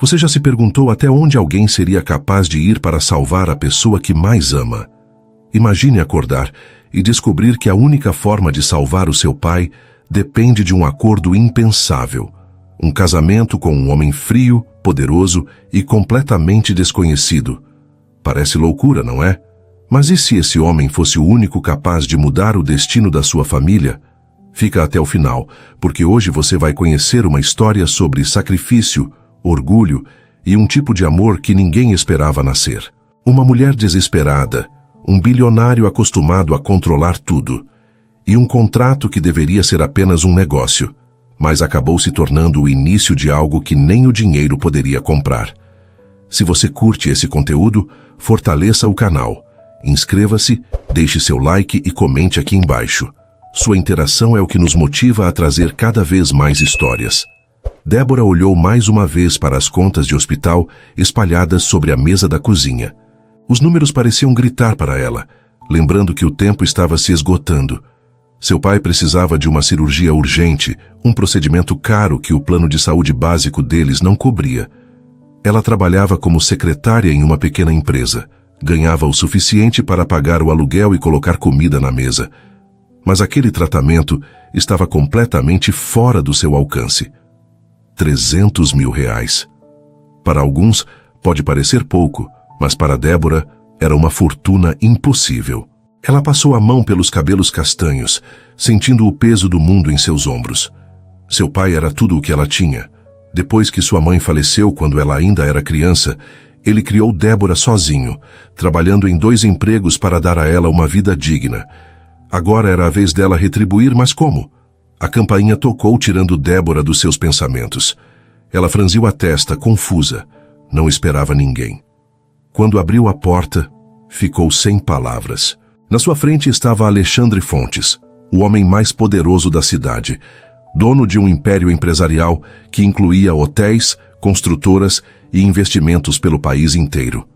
Você já se perguntou até onde alguém seria capaz de ir para salvar a pessoa que mais ama? Imagine acordar e descobrir que a única forma de salvar o seu pai depende de um acordo impensável. Um casamento com um homem frio, poderoso e completamente desconhecido. Parece loucura, não é? Mas e se esse homem fosse o único capaz de mudar o destino da sua família? Fica até o final, porque hoje você vai conhecer uma história sobre sacrifício, orgulho e um tipo de amor que ninguém esperava nascer. Uma mulher desesperada, um bilionário acostumado a controlar tudo, e um contrato que deveria ser apenas um negócio, mas acabou se tornando o início de algo que nem o dinheiro poderia comprar. Se você curte esse conteúdo, fortaleça o canal. Inscreva-se, deixe seu like e comente aqui embaixo. Sua interação é o que nos motiva a trazer cada vez mais histórias. Débora olhou mais uma vez para as contas de hospital espalhadas sobre a mesa da cozinha. Os números pareciam gritar para ela, lembrando que o tempo estava se esgotando. Seu pai precisava de uma cirurgia urgente, um procedimento caro que o plano de saúde básico deles não cobria. Ela trabalhava como secretária em uma pequena empresa. Ganhava o suficiente para pagar o aluguel e colocar comida na mesa. Mas aquele tratamento estava completamente fora do seu alcance. 300 mil reais. Para alguns, pode parecer pouco, mas para Débora era uma fortuna impossível. Ela passou a mão pelos cabelos castanhos, sentindo o peso do mundo em seus ombros. Seu pai era tudo o que ela tinha. Depois que sua mãe faleceu quando ela ainda era criança, ele criou Débora sozinho, trabalhando em 2 empregos para dar a ela uma vida digna. Agora era a vez dela retribuir, mas como? A campainha tocou, tirando Débora dos seus pensamentos. Ela franziu a testa, confusa. Não esperava ninguém. Quando abriu a porta, ficou sem palavras. Na sua frente estava Alexandre Fontes, o homem mais poderoso da cidade, dono de um império empresarial que incluía hotéis, construtoras e investimentos pelo país inteiro.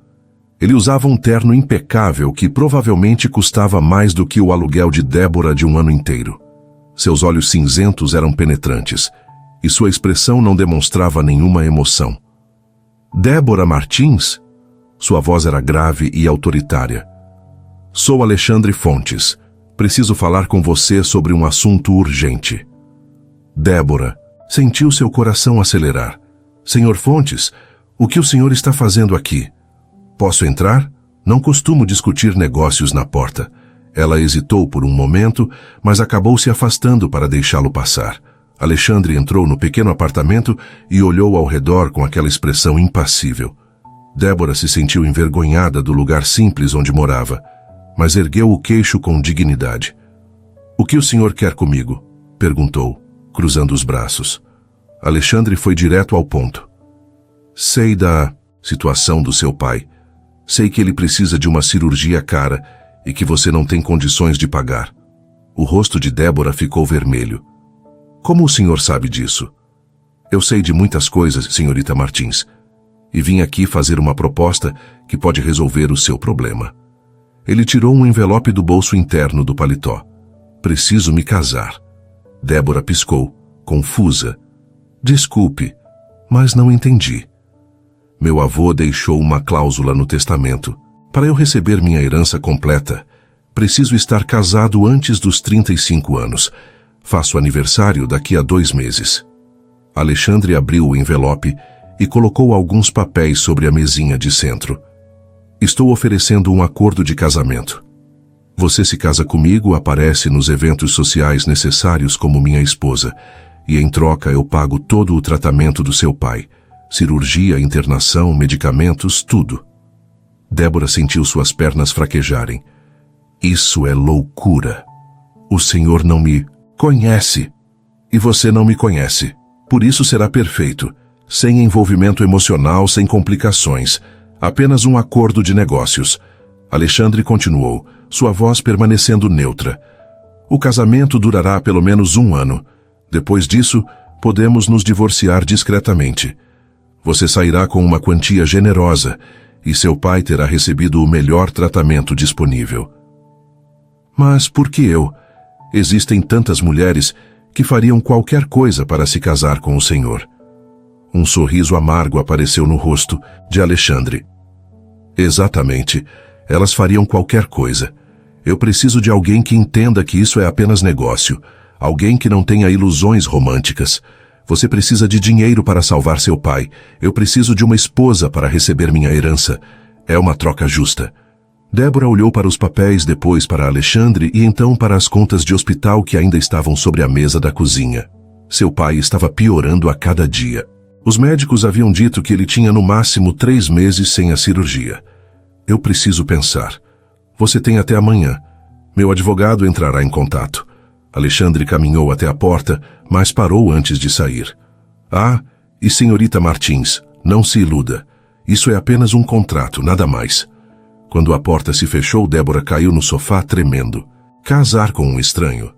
Ele usava um terno impecável que provavelmente custava mais do que o aluguel de Débora de um ano inteiro. Seus olhos cinzentos eram penetrantes, e sua expressão não demonstrava nenhuma emoção. Débora Martins? Sua voz era grave e autoritária. Sou Alexandre Fontes. Preciso falar com você sobre um assunto urgente. Débora sentiu seu coração acelerar. Senhor Fontes, o que o senhor está fazendo aqui? Posso entrar? Não costumo discutir negócios na porta. Ela hesitou por um momento, mas acabou se afastando para deixá-lo passar. Alexandre entrou no pequeno apartamento e olhou ao redor com aquela expressão impassível. Débora se sentiu envergonhada do lugar simples onde morava, mas ergueu o queixo com dignidade. O que o senhor quer comigo? Perguntou, cruzando os braços. Alexandre foi direto ao ponto. Sei da situação do seu pai. Sei que ele precisa de uma cirurgia cara e que você não tem condições de pagar. O rosto de Débora ficou vermelho. Como o senhor sabe disso? Eu sei de muitas coisas, senhorita Martins, e vim aqui fazer uma proposta que pode resolver o seu problema. Ele tirou um envelope do bolso interno do paletó. Preciso me casar. Débora piscou, confusa. Desculpe, mas não entendi. Meu avô deixou uma cláusula no testamento. Para eu receber minha herança completa, preciso estar casado antes dos 35 anos. Faço aniversário daqui a 2 meses. Alexandre abriu o envelope e colocou alguns papéis sobre a mesinha de centro. Estou oferecendo um acordo de casamento. Você se casa comigo, aparece nos eventos sociais necessários como minha esposa, e em troca eu pago todo o tratamento do seu pai. Cirurgia, internação, medicamentos, tudo. Débora sentiu suas pernas fraquejarem. Isso é loucura. O senhor não me conhece. E você não me conhece. Por isso será perfeito. Sem envolvimento emocional, sem complicações. Apenas um acordo de negócios. Alexandre continuou, sua voz permanecendo neutra. O casamento durará pelo menos 1 ano. Depois disso, podemos nos divorciar discretamente. Você sairá com uma quantia generosa e seu pai terá recebido o melhor tratamento disponível. Mas por que eu? Existem tantas mulheres que fariam qualquer coisa para se casar com o senhor. Um sorriso amargo apareceu no rosto de Alexandre. Exatamente. Elas fariam qualquer coisa. Eu preciso de alguém que entenda que isso é apenas negócio. Alguém que não tenha ilusões românticas. Você precisa de dinheiro para salvar seu pai. Eu preciso de uma esposa para receber minha herança. É uma troca justa. Débora olhou para os papéis, depois para Alexandre e então para as contas de hospital que ainda estavam sobre a mesa da cozinha. Seu pai estava piorando a cada dia. Os médicos haviam dito que ele tinha no máximo 3 meses sem a cirurgia. Eu preciso pensar. Você tem até amanhã. Meu advogado entrará em contato. Alexandre caminhou até a porta, mas parou antes de sair. Ah, e senhorita Martins, não se iluda. Isso é apenas um contrato, nada mais. Quando a porta se fechou, Débora caiu no sofá tremendo. Casar com um estranho.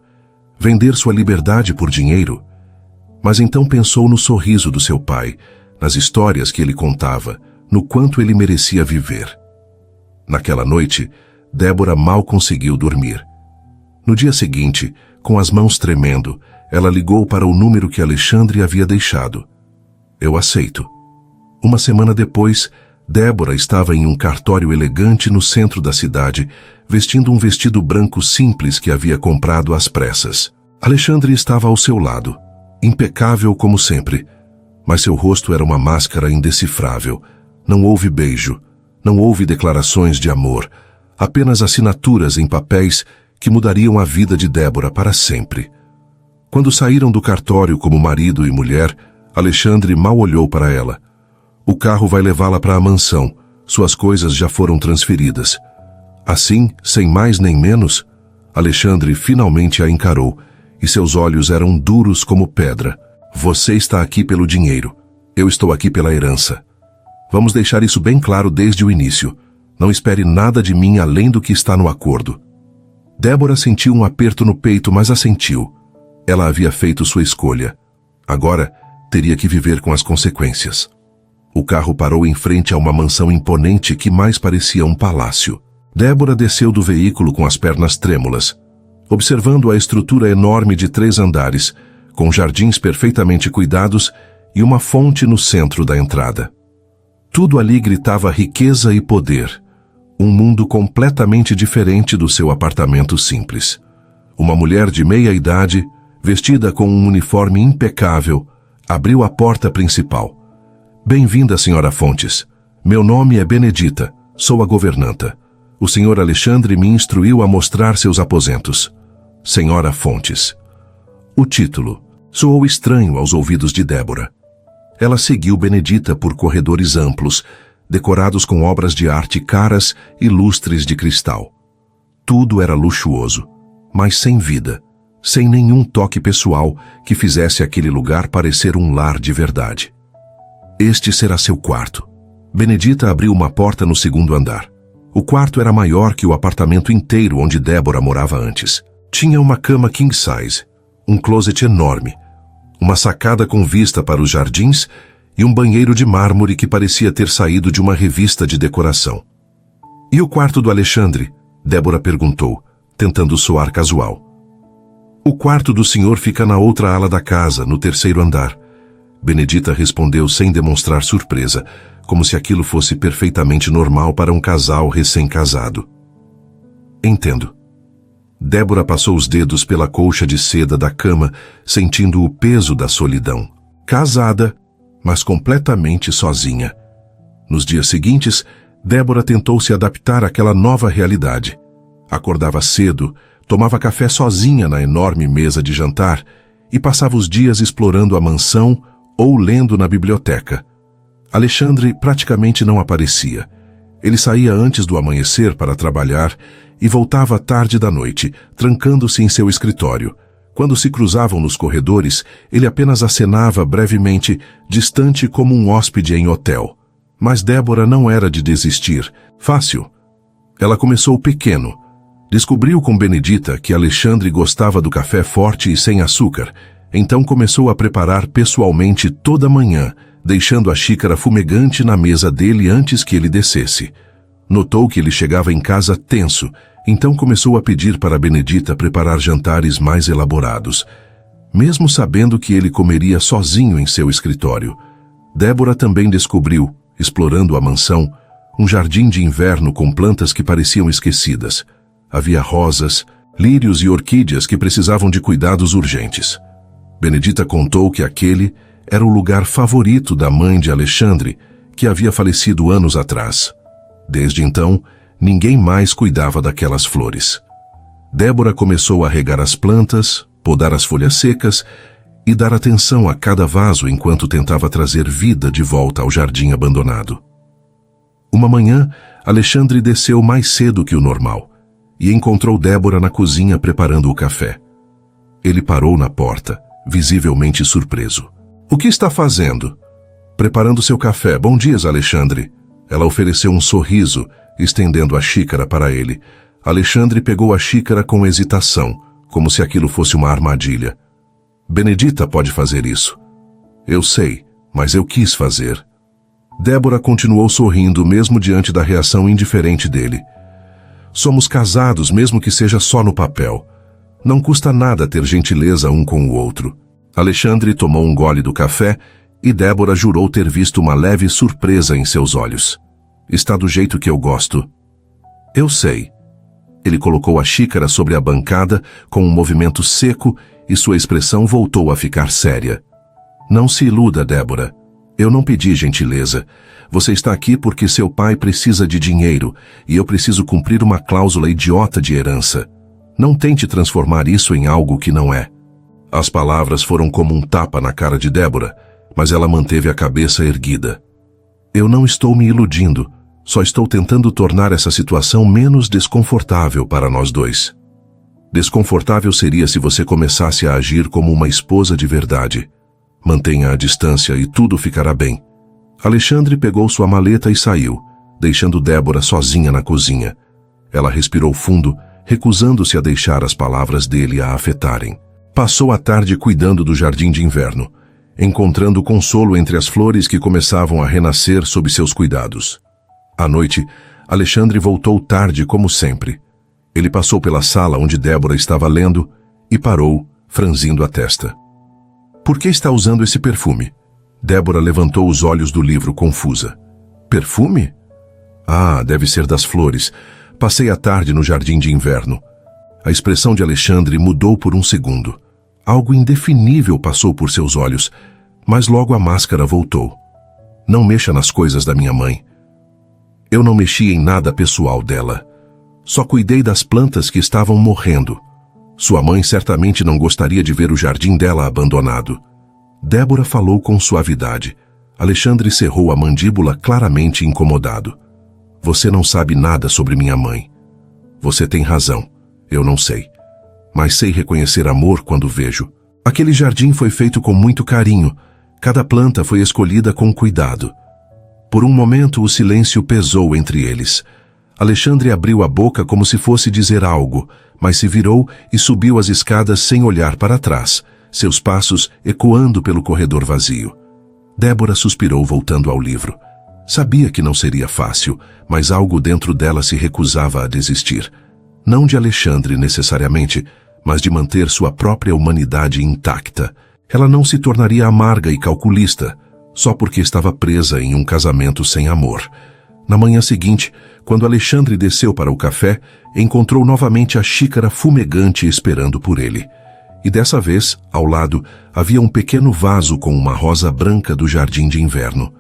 Vender sua liberdade por dinheiro. Mas então pensou no sorriso do seu pai, nas histórias que ele contava, no quanto ele merecia viver. Naquela noite, Débora mal conseguiu dormir. No dia seguinte, com as mãos tremendo, ela ligou para o número que Alexandre havia deixado. Eu aceito. Uma semana depois, Débora estava em um cartório elegante no centro da cidade, vestindo um vestido branco simples que havia comprado às pressas. Alexandre estava ao seu lado, impecável como sempre, mas seu rosto era uma máscara indecifrável. Não houve beijo, não houve declarações de amor, apenas assinaturas em papéis que mudariam a vida de Débora para sempre. Quando saíram do cartório como marido e mulher, Alexandre mal olhou para ela. O carro vai levá-la para a mansão. Suas coisas já foram transferidas. Assim, sem mais nem menos, Alexandre finalmente a encarou, e seus olhos eram duros como pedra. Você está aqui pelo dinheiro. Eu estou aqui pela herança. Vamos deixar isso bem claro desde o início. Não espere nada de mim além do que está no acordo. Débora sentiu um aperto no peito, mas assentiu. Ela havia feito sua escolha. Agora, teria que viver com as consequências. O carro parou em frente a uma mansão imponente que mais parecia um palácio. Débora desceu do veículo com as pernas trêmulas, observando a estrutura enorme de 3 andares, com jardins perfeitamente cuidados e uma fonte no centro da entrada. Tudo ali gritava riqueza e poder. Um mundo completamente diferente do seu apartamento simples. Uma mulher de meia idade, vestida com um uniforme impecável, abriu a porta principal. Bem-vinda, senhora Fontes. Meu nome é Benedita, sou a governanta. O senhor Alexandre me instruiu a mostrar seus aposentos. Senhora Fontes. O título soou estranho aos ouvidos de Débora. Ela seguiu Benedita por corredores amplos, decorados com obras de arte caras e lustres de cristal. Tudo era luxuoso, mas sem vida, sem nenhum toque pessoal que fizesse aquele lugar parecer um lar de verdade. Este será seu quarto. Benedita abriu uma porta no 2º andar. O quarto era maior que o apartamento inteiro onde Débora morava antes. Tinha uma cama king size, um closet enorme, uma sacada com vista para os jardins e um banheiro de mármore que parecia ter saído de uma revista de decoração. E o quarto do Alexandre? Débora perguntou, tentando soar casual. O quarto do senhor fica na outra ala da casa, no 3º andar. Benedita respondeu sem demonstrar surpresa, como se aquilo fosse perfeitamente normal para um casal recém-casado. Entendo. Débora passou os dedos pela colcha de seda da cama, sentindo o peso da solidão. Casada, mas completamente sozinha. Nos dias seguintes, Débora tentou se adaptar àquela nova realidade. Acordava cedo, tomava café sozinha na enorme mesa de jantar e passava os dias explorando a mansão ou lendo na biblioteca. Alexandre praticamente não aparecia. Ele saía antes do amanhecer para trabalhar e voltava tarde da noite, trancando-se em seu escritório. Quando se cruzavam nos corredores, ele apenas acenava brevemente, distante como um hóspede em hotel. Mas Débora não era de desistir. Fácil. Ela começou pequeno. Descobriu com Benedita que Alexandre gostava do café forte e sem açúcar, então começou a preparar pessoalmente toda manhã, deixando a xícara fumegante na mesa dele antes que ele descesse. Notou que ele chegava em casa tenso, então começou a pedir para Benedita preparar jantares mais elaborados, mesmo sabendo que ele comeria sozinho em seu escritório. Débora também descobriu, explorando a mansão, um jardim de inverno com plantas que pareciam esquecidas. Havia rosas, lírios e orquídeas que precisavam de cuidados urgentes. Benedita contou que aquele era o lugar favorito da mãe de Alexandre, que havia falecido anos atrás. Desde então, ninguém mais cuidava daquelas flores. Débora começou a regar as plantas, podar as folhas secas e dar atenção a cada vaso enquanto tentava trazer vida de volta ao jardim abandonado. Uma manhã, Alexandre desceu mais cedo que o normal e encontrou Débora na cozinha preparando o café. Ele parou na porta, visivelmente surpreso. "O que está fazendo?" "Preparando seu café. Bom dia, Alexandre." Ela ofereceu um sorriso, estendendo a xícara para ele. Alexandre pegou a xícara com hesitação, como se aquilo fosse uma armadilha. "Benedita pode fazer isso." "Eu sei, mas eu quis fazer." Débora continuou sorrindo mesmo diante da reação indiferente dele. "Somos casados, mesmo que seja só no papel. Não custa nada ter gentileza um com o outro." Alexandre tomou um gole do café e Débora jurou ter visto uma leve surpresa em seus olhos. "Está do jeito que eu gosto." "Eu sei." Ele colocou a xícara sobre a bancada com um movimento seco e sua expressão voltou a ficar séria. "Não se iluda, Débora. Eu não pedi gentileza. Você está aqui porque seu pai precisa de dinheiro e eu preciso cumprir uma cláusula idiota de herança. Não tente transformar isso em algo que não é." As palavras foram como um tapa na cara de Débora, mas ela manteve a cabeça erguida. "Eu não estou me iludindo. Só estou tentando tornar essa situação menos desconfortável para nós dois." "Desconfortável seria se você começasse a agir como uma esposa de verdade. Mantenha a distância e tudo ficará bem." Alexandre pegou sua maleta e saiu, deixando Débora sozinha na cozinha. Ela respirou fundo, recusando-se a deixar as palavras dele a afetarem. Passou a tarde cuidando do jardim de inverno, encontrando consolo entre as flores que começavam a renascer sob seus cuidados. À noite, Alexandre voltou tarde como sempre. Ele passou pela sala onde Débora estava lendo e parou, franzindo a testa. "Por que está usando esse perfume?" Débora levantou os olhos do livro confusa. "Perfume? Ah, deve ser das flores. Passei a tarde no jardim de inverno." A expressão de Alexandre mudou por um segundo. Algo indefinível passou por seus olhos, mas logo a máscara voltou. "Não mexa nas coisas da minha mãe." "Eu não mexi em nada pessoal dela. Só cuidei das plantas que estavam morrendo. Sua mãe certamente não gostaria de ver o jardim dela abandonado." Débora falou com suavidade. Alexandre cerrou a mandíbula, claramente incomodado. "Você não sabe nada sobre minha mãe." "Você tem razão. Eu não sei. Mas sei reconhecer amor quando vejo. Aquele jardim foi feito com muito carinho. Cada planta foi escolhida com cuidado." Por um momento o silêncio pesou entre eles. Alexandre abriu a boca como se fosse dizer algo, mas se virou e subiu as escadas sem olhar para trás, seus passos ecoando pelo corredor vazio. Débora suspirou voltando ao livro. Sabia que não seria fácil, mas algo dentro dela se recusava a desistir. Não de Alexandre necessariamente, mas de manter sua própria humanidade intacta. Ela não se tornaria amarga e calculista, só porque estava presa em um casamento sem amor. Na manhã seguinte, quando Alexandre desceu para o café, encontrou novamente a xícara fumegante esperando por ele. E dessa vez, ao lado, havia um pequeno vaso com uma rosa branca do jardim de inverno.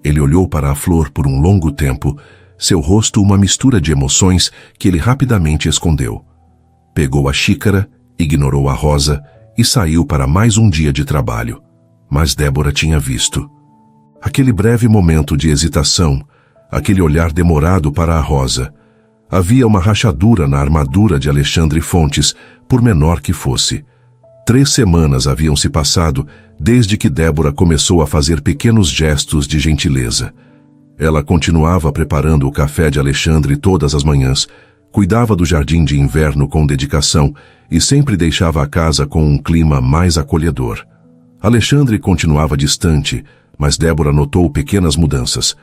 Ele olhou para a flor por um longo tempo, seu rosto uma mistura de emoções que ele rapidamente escondeu. Pegou a xícara, ignorou a rosa e saiu para mais um dia de trabalho. Mas Débora tinha visto. Aquele breve momento de hesitação, aquele olhar demorado para a rosa. Havia uma rachadura na armadura de Alexandre Fontes, por menor que fosse. 3 semanas haviam se passado desde que Débora começou a fazer pequenos gestos de gentileza. Ela continuava preparando o café de Alexandre todas as manhãs, cuidava do jardim de inverno com dedicação e sempre deixava a casa com um clima mais acolhedor. Alexandre continuava distante, mas Débora notou pequenas mudanças.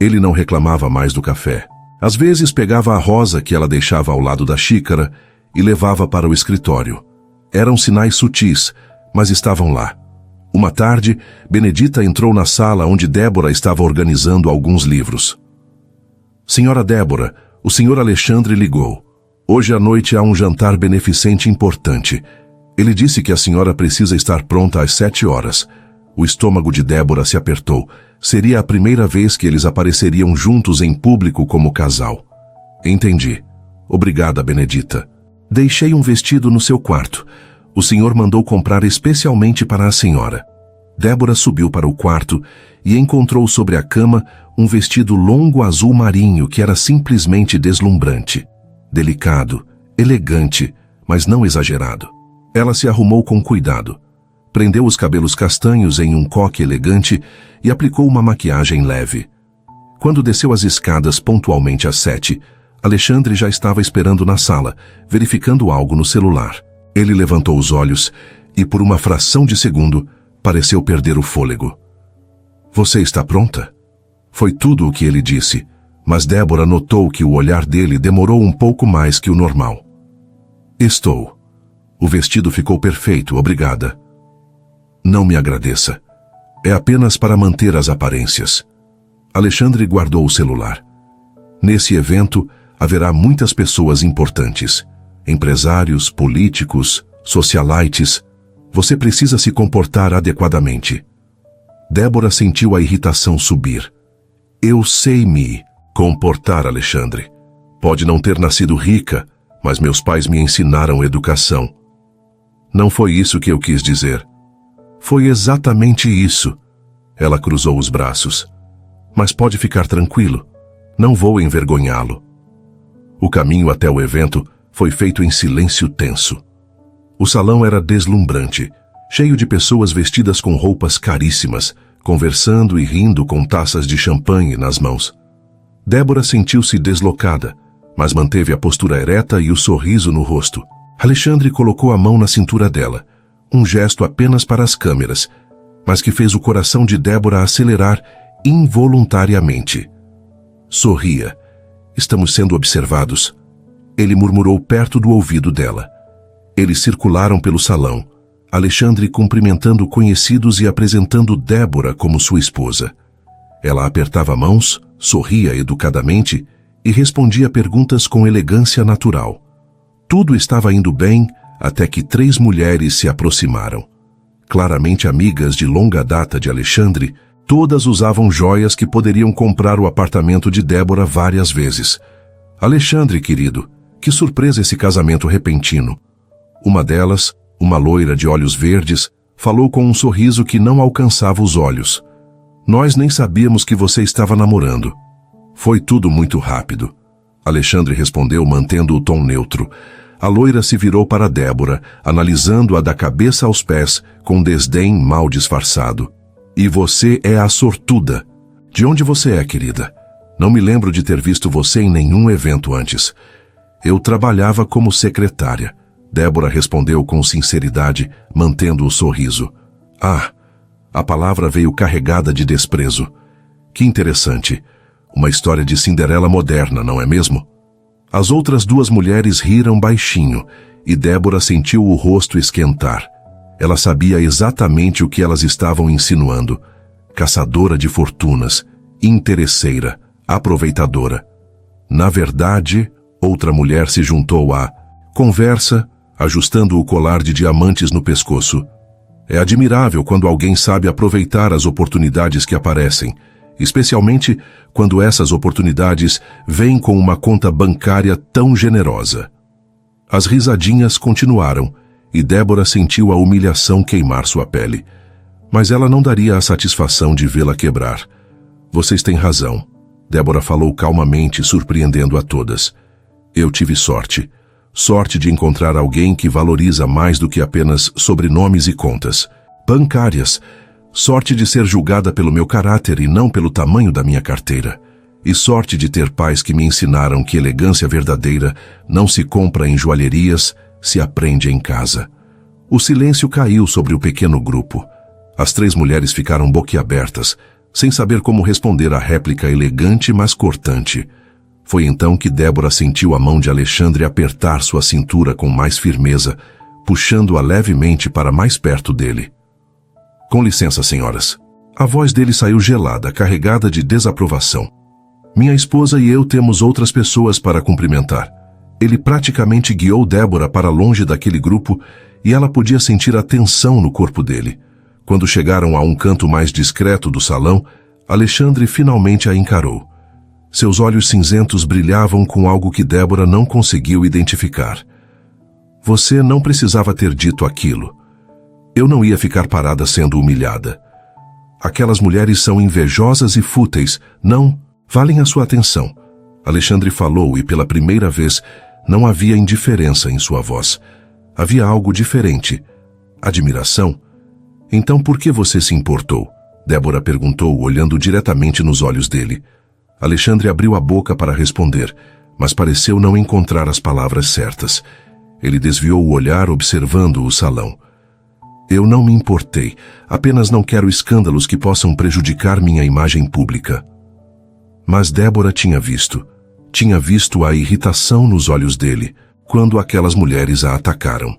Ele não reclamava mais do café. Às vezes pegava a rosa que ela deixava ao lado da xícara e levava para o escritório. Eram sinais sutis, mas estavam lá. Uma tarde, Benedita entrou na sala onde Débora estava organizando alguns livros. Senhora Débora, o senhor Alexandre ligou. Hoje à noite há um jantar beneficente importante. Ele disse que a senhora precisa estar pronta às 7 horas. O estômago de Débora se apertou. Seria a primeira vez que eles apareceriam juntos em público como casal. Entendi. Obrigada, Benedita. Deixei um vestido no seu quarto. O senhor mandou comprar especialmente para a senhora. Débora subiu para o quarto e encontrou sobre a cama um vestido longo azul marinho que era simplesmente deslumbrante. Delicado, elegante, mas não exagerado. Ela se arrumou com cuidado. Prendeu os cabelos castanhos em um coque elegante e aplicou uma maquiagem leve. Quando desceu as escadas pontualmente às 7, Alexandre já estava esperando na sala, verificando algo no celular. Ele levantou os olhos e, por uma fração de segundo, pareceu perder o fôlego. Você está pronta? Foi tudo o que ele disse, mas Débora notou que o olhar dele demorou um pouco mais que o normal. Estou. O vestido ficou perfeito, obrigada. Não me agradeça. É apenas para manter as aparências. Alexandre guardou o celular. Nesse evento, haverá muitas pessoas importantes. Empresários, políticos, socialites. Você precisa se comportar adequadamente. Débora sentiu a irritação subir. Eu sei me comportar, Alexandre. Pode não ter nascido rica, mas meus pais me ensinaram educação. Não foi isso que eu quis dizer. Foi exatamente isso. Ela cruzou os braços. Mas pode ficar tranquilo. Não vou envergonhá-lo. O caminho até o evento foi feito em silêncio tenso. O salão era deslumbrante, cheio de pessoas vestidas com roupas caríssimas, conversando e rindo com taças de champanhe nas mãos. Débora sentiu-se deslocada, mas manteve a postura ereta e o sorriso no rosto. Alexandre colocou a mão na cintura dela, um gesto apenas para as câmeras, mas que fez o coração de Débora acelerar involuntariamente. Sorria. Estamos sendo observados. Ele murmurou perto do ouvido dela. Eles circularam pelo salão, Alexandre cumprimentando conhecidos e apresentando Débora como sua esposa. Ela apertava mãos, sorria educadamente e respondia perguntas com elegância natural. Tudo estava indo bem até que 3 mulheres se aproximaram. Claramente amigas de longa data de Alexandre, todas usavam joias que poderiam comprar o apartamento de Débora várias vezes. Alexandre, querido, que surpresa esse casamento repentino. Uma delas, uma loira de olhos verdes, falou com um sorriso que não alcançava os olhos. Nós nem sabíamos que você estava namorando. Foi tudo muito rápido. Alexandre respondeu mantendo o tom neutro. A loira se virou para Débora, analisando-a da cabeça aos pés, com desdém mal disfarçado. E você é a sortuda. De onde você é, querida? Não me lembro de ter visto você em nenhum evento antes. Eu trabalhava como secretária. Débora respondeu com sinceridade, mantendo o sorriso. Ah, a palavra veio carregada de desprezo. Que interessante. Uma história de Cinderela moderna, não é mesmo? As outras 2 mulheres riram baixinho, e Débora sentiu o rosto esquentar. Ela sabia exatamente o que elas estavam insinuando. Caçadora de fortunas, interesseira, aproveitadora. Na verdade, outra mulher se juntou à conversa, ajustando o colar de diamantes no pescoço. É admirável quando alguém sabe aproveitar as oportunidades que aparecem, especialmente quando essas oportunidades vêm com uma conta bancária tão generosa. As risadinhas continuaram, e Débora sentiu a humilhação queimar sua pele. Mas ela não daria a satisfação de vê-la quebrar. Vocês têm razão. Débora falou calmamente, surpreendendo a todas. Eu tive sorte. Sorte de encontrar alguém que valoriza mais do que apenas sobrenomes e contas bancárias. Sorte de ser julgada pelo meu caráter e não pelo tamanho da minha carteira. E sorte de ter pais que me ensinaram que elegância verdadeira não se compra em joalherias, se aprende em casa. O silêncio caiu sobre o pequeno grupo. As 3 mulheres ficaram boquiabertas, sem saber como responder à réplica elegante, mas cortante. Foi então que Débora sentiu a mão de Alexandre apertar sua cintura com mais firmeza, puxando-a levemente para mais perto dele. Com licença, senhoras. A voz dele saiu gelada, carregada de desaprovação. Minha esposa e eu temos outras pessoas para cumprimentar. Ele praticamente guiou Débora para longe daquele grupo e ela podia sentir a tensão no corpo dele. Quando chegaram a um canto mais discreto do salão, Alexandre finalmente a encarou. Seus olhos cinzentos brilhavam com algo que Débora não conseguiu identificar. Você não precisava ter dito aquilo. Eu não ia ficar parada sendo humilhada. Aquelas mulheres são invejosas e fúteis, não valem a sua atenção. Alexandre falou e pela primeira vez não havia indiferença em sua voz. Havia algo diferente. Admiração? Então por que você se importou? Débora perguntou, olhando diretamente nos olhos dele. Alexandre abriu a boca para responder, mas pareceu não encontrar as palavras certas. Ele desviou o olhar observando o salão. Eu não me importei, apenas não quero escândalos que possam prejudicar minha imagem pública. Mas Débora tinha visto a irritação nos olhos dele quando aquelas mulheres a atacaram.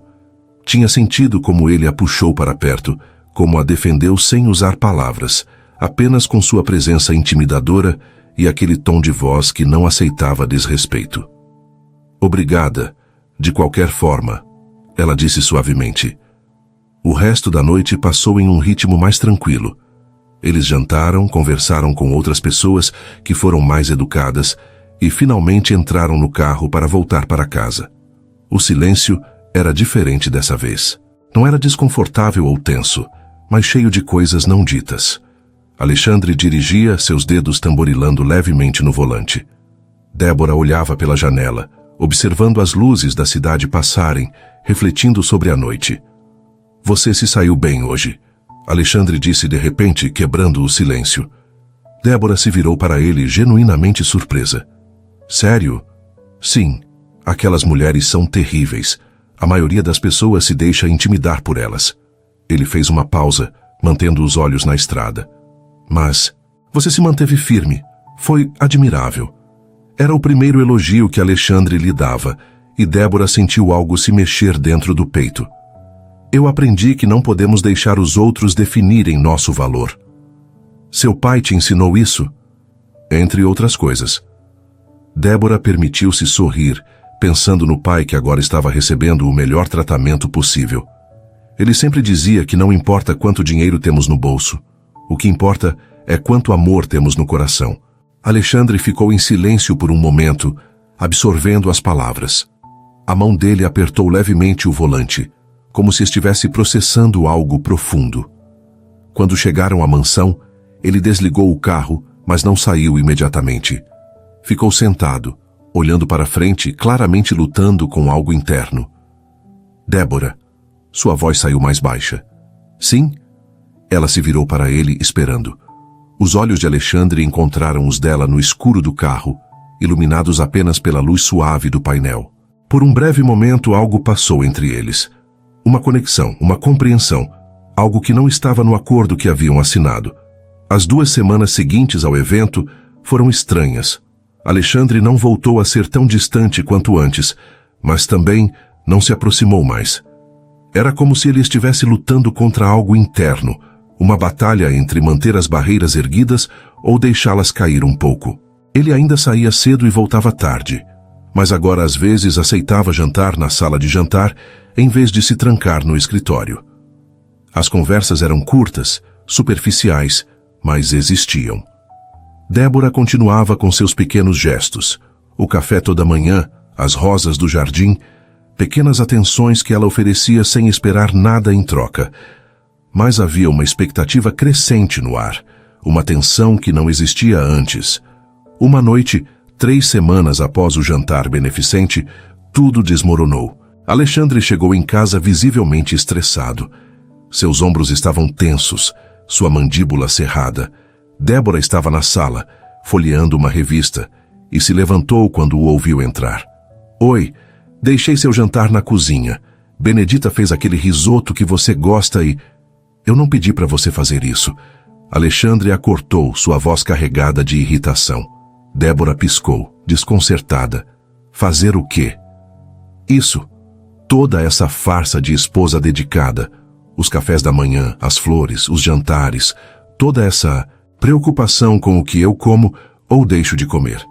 Tinha sentido como ele a puxou para perto, como a defendeu sem usar palavras, apenas com sua presença intimidadora e aquele tom de voz que não aceitava desrespeito. Obrigada, de qualquer forma, ela disse suavemente. O resto da noite passou em um ritmo mais tranquilo. Eles jantaram, conversaram com outras pessoas que foram mais educadas e finalmente entraram no carro para voltar para casa. O silêncio era diferente dessa vez. Não era desconfortável ou tenso, mas cheio de coisas não ditas. Alexandre dirigia, seus dedos tamborilando levemente no volante. Débora olhava pela janela, observando as luzes da cidade passarem, refletindo sobre a noite. Você se saiu bem hoje, Alexandre disse de repente, quebrando o silêncio. Débora se virou para ele, genuinamente surpresa. Sério? Sim, aquelas mulheres são terríveis. A maioria das pessoas se deixa intimidar por elas. Ele fez uma pausa, mantendo os olhos na estrada. Mas você se manteve firme. Foi admirável. Era o primeiro elogio que Alexandre lhe dava, e Débora sentiu algo se mexer dentro do peito. Eu aprendi que não podemos deixar os outros definirem nosso valor. Seu pai te ensinou isso? Entre outras coisas. Débora permitiu-se sorrir, pensando no pai que agora estava recebendo o melhor tratamento possível. Ele sempre dizia que não importa quanto dinheiro temos no bolso. O que importa é quanto amor temos no coração. Alexandre ficou em silêncio por um momento, absorvendo as palavras. A mão dele apertou levemente o volante, como se estivesse processando algo profundo. Quando chegaram à mansão, ele desligou o carro, mas não saiu imediatamente. Ficou sentado, olhando para frente, claramente lutando com algo interno. Débora, sua voz saiu mais baixa. Sim? Ela se virou para ele, esperando. Os olhos de Alexandre encontraram os dela no escuro do carro, iluminados apenas pela luz suave do painel. Por um breve momento, algo passou entre eles. Uma conexão, uma compreensão, algo que não estava no acordo que haviam assinado. As 2 semanas seguintes ao evento foram estranhas. Alexandre não voltou a ser tão distante quanto antes, mas também não se aproximou mais. Era como se ele estivesse lutando contra algo interno, uma batalha entre manter as barreiras erguidas ou deixá-las cair um pouco. Ele ainda saía cedo e voltava tarde, mas agora às vezes aceitava jantar na sala de jantar em vez de se trancar no escritório. As conversas eram curtas, superficiais, mas existiam. Débora continuava com seus pequenos gestos, o café toda manhã, as rosas do jardim, pequenas atenções que ela oferecia sem esperar nada em troca. Mas havia uma expectativa crescente no ar, uma tensão que não existia antes. Uma noite, 3 semanas após o jantar beneficente, tudo desmoronou. Alexandre chegou em casa visivelmente estressado. Seus ombros estavam tensos, sua mandíbula cerrada. Débora estava na sala, folheando uma revista, e se levantou quando o ouviu entrar. Oi, deixei seu jantar na cozinha. Benedita fez aquele risoto que você gosta e... Eu não pedi para você fazer isso. Alexandre a cortou, sua voz carregada de irritação. Débora piscou, desconcertada. Fazer o quê? Isso. Toda essa farsa de esposa dedicada. Os cafés da manhã, as flores, os jantares, toda essa preocupação com o que eu como ou deixo de comer.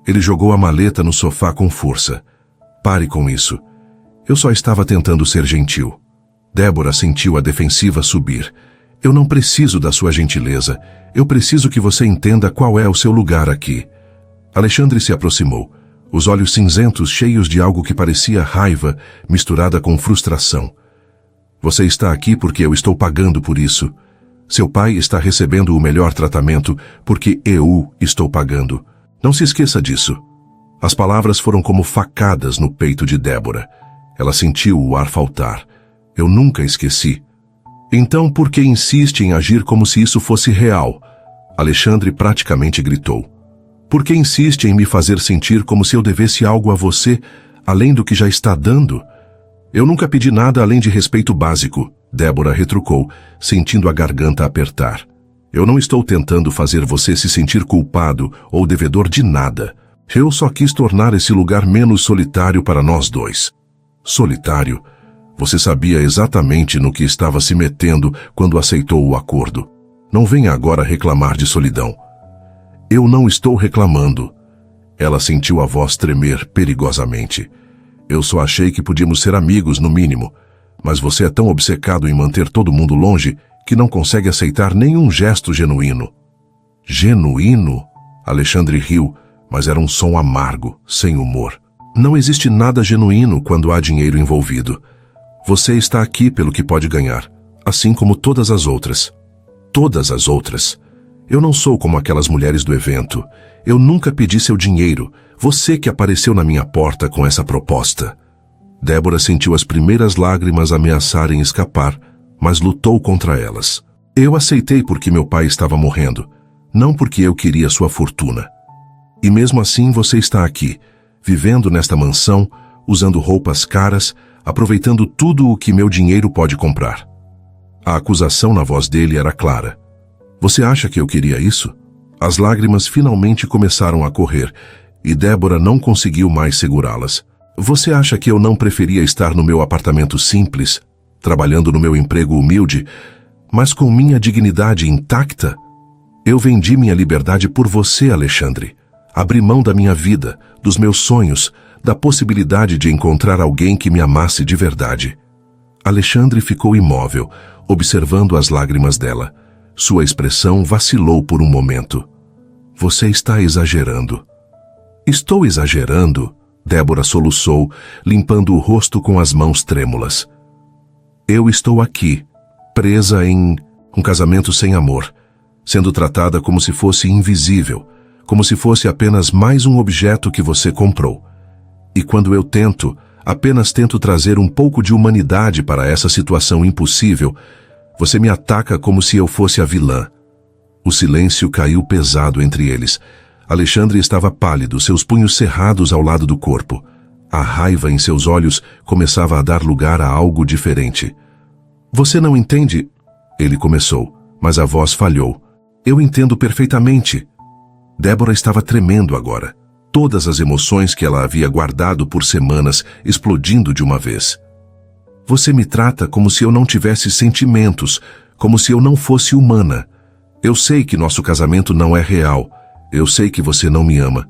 Ele jogou a maleta no sofá com força. Pare com isso. Eu só estava tentando ser gentil. Débora sentiu a defensiva subir. Eu não preciso da sua gentileza. Eu preciso que você entenda qual é o seu lugar aqui. Alexandre se aproximou, os olhos cinzentos cheios de algo que parecia raiva misturada com frustração. Você está aqui porque eu estou pagando por isso. Seu pai está recebendo o melhor tratamento porque eu estou pagando. Não se esqueça disso. As palavras foram como facadas no peito de Débora. Ela sentiu o ar faltar. Eu nunca esqueci. Então por que insiste em agir como se isso fosse real? Alexandre praticamente gritou. Por que insiste em me fazer sentir como se eu devesse algo a você, além do que já está dando? Eu nunca pedi nada além de respeito básico, Débora retrucou, sentindo a garganta apertar. Eu não estou tentando fazer você se sentir culpado ou devedor de nada. Eu só quis tornar esse lugar menos solitário para nós dois. Solitário? Você sabia exatamente no que estava se metendo quando aceitou o acordo. Não venha agora reclamar de solidão. Eu não estou reclamando. Ela sentiu a voz tremer perigosamente. Eu só achei que podíamos ser amigos, no mínimo. Mas você é tão obcecado em manter todo mundo longe que não consegue aceitar nenhum gesto genuíno. Genuíno? Alexandre riu, mas era um som amargo, sem humor. Não existe nada genuíno quando há dinheiro envolvido. Você está aqui pelo que pode ganhar, assim como todas as outras. Todas as outras. Eu não sou como aquelas mulheres do evento. Eu nunca pedi seu dinheiro. Você que apareceu na minha porta com essa proposta. Débora sentiu as primeiras lágrimas ameaçarem escapar, mas lutou contra elas. Eu aceitei porque meu pai estava morrendo, não porque eu queria sua fortuna. E mesmo assim você está aqui, vivendo nesta mansão, usando roupas caras, aproveitando tudo o que meu dinheiro pode comprar. A acusação na voz dele era clara. Você acha que eu queria isso? As lágrimas finalmente começaram a correr, e Débora não conseguiu mais segurá-las. Você acha que eu não preferia estar no meu apartamento simples, trabalhando no meu emprego humilde, mas com minha dignidade intacta? Eu vendi minha liberdade por você, Alexandre. Abri mão da minha vida, dos meus sonhos, da possibilidade de encontrar alguém que me amasse de verdade. Alexandre ficou imóvel, observando as lágrimas dela. Sua expressão vacilou por um momento. Você está exagerando. Estou exagerando? Débora soluçou, limpando o rosto com as mãos trêmulas. Eu estou aqui, presa em um casamento sem amor, sendo tratada como se fosse invisível, como se fosse apenas mais um objeto que você comprou. E quando eu apenas tento trazer um pouco de humanidade para essa situação impossível, você me ataca como se eu fosse a vilã. O silêncio caiu pesado entre eles. Alexandre estava pálido, seus punhos cerrados ao lado do corpo. A raiva em seus olhos começava a dar lugar a algo diferente. Você não entende? Ele começou, mas a voz falhou. Eu entendo perfeitamente. Débora estava tremendo agora. Todas as emoções que ela havia guardado por semanas explodindo de uma vez. Você me trata como se eu não tivesse sentimentos, como se eu não fosse humana. Eu sei que nosso casamento não é real. Eu sei que você não me ama.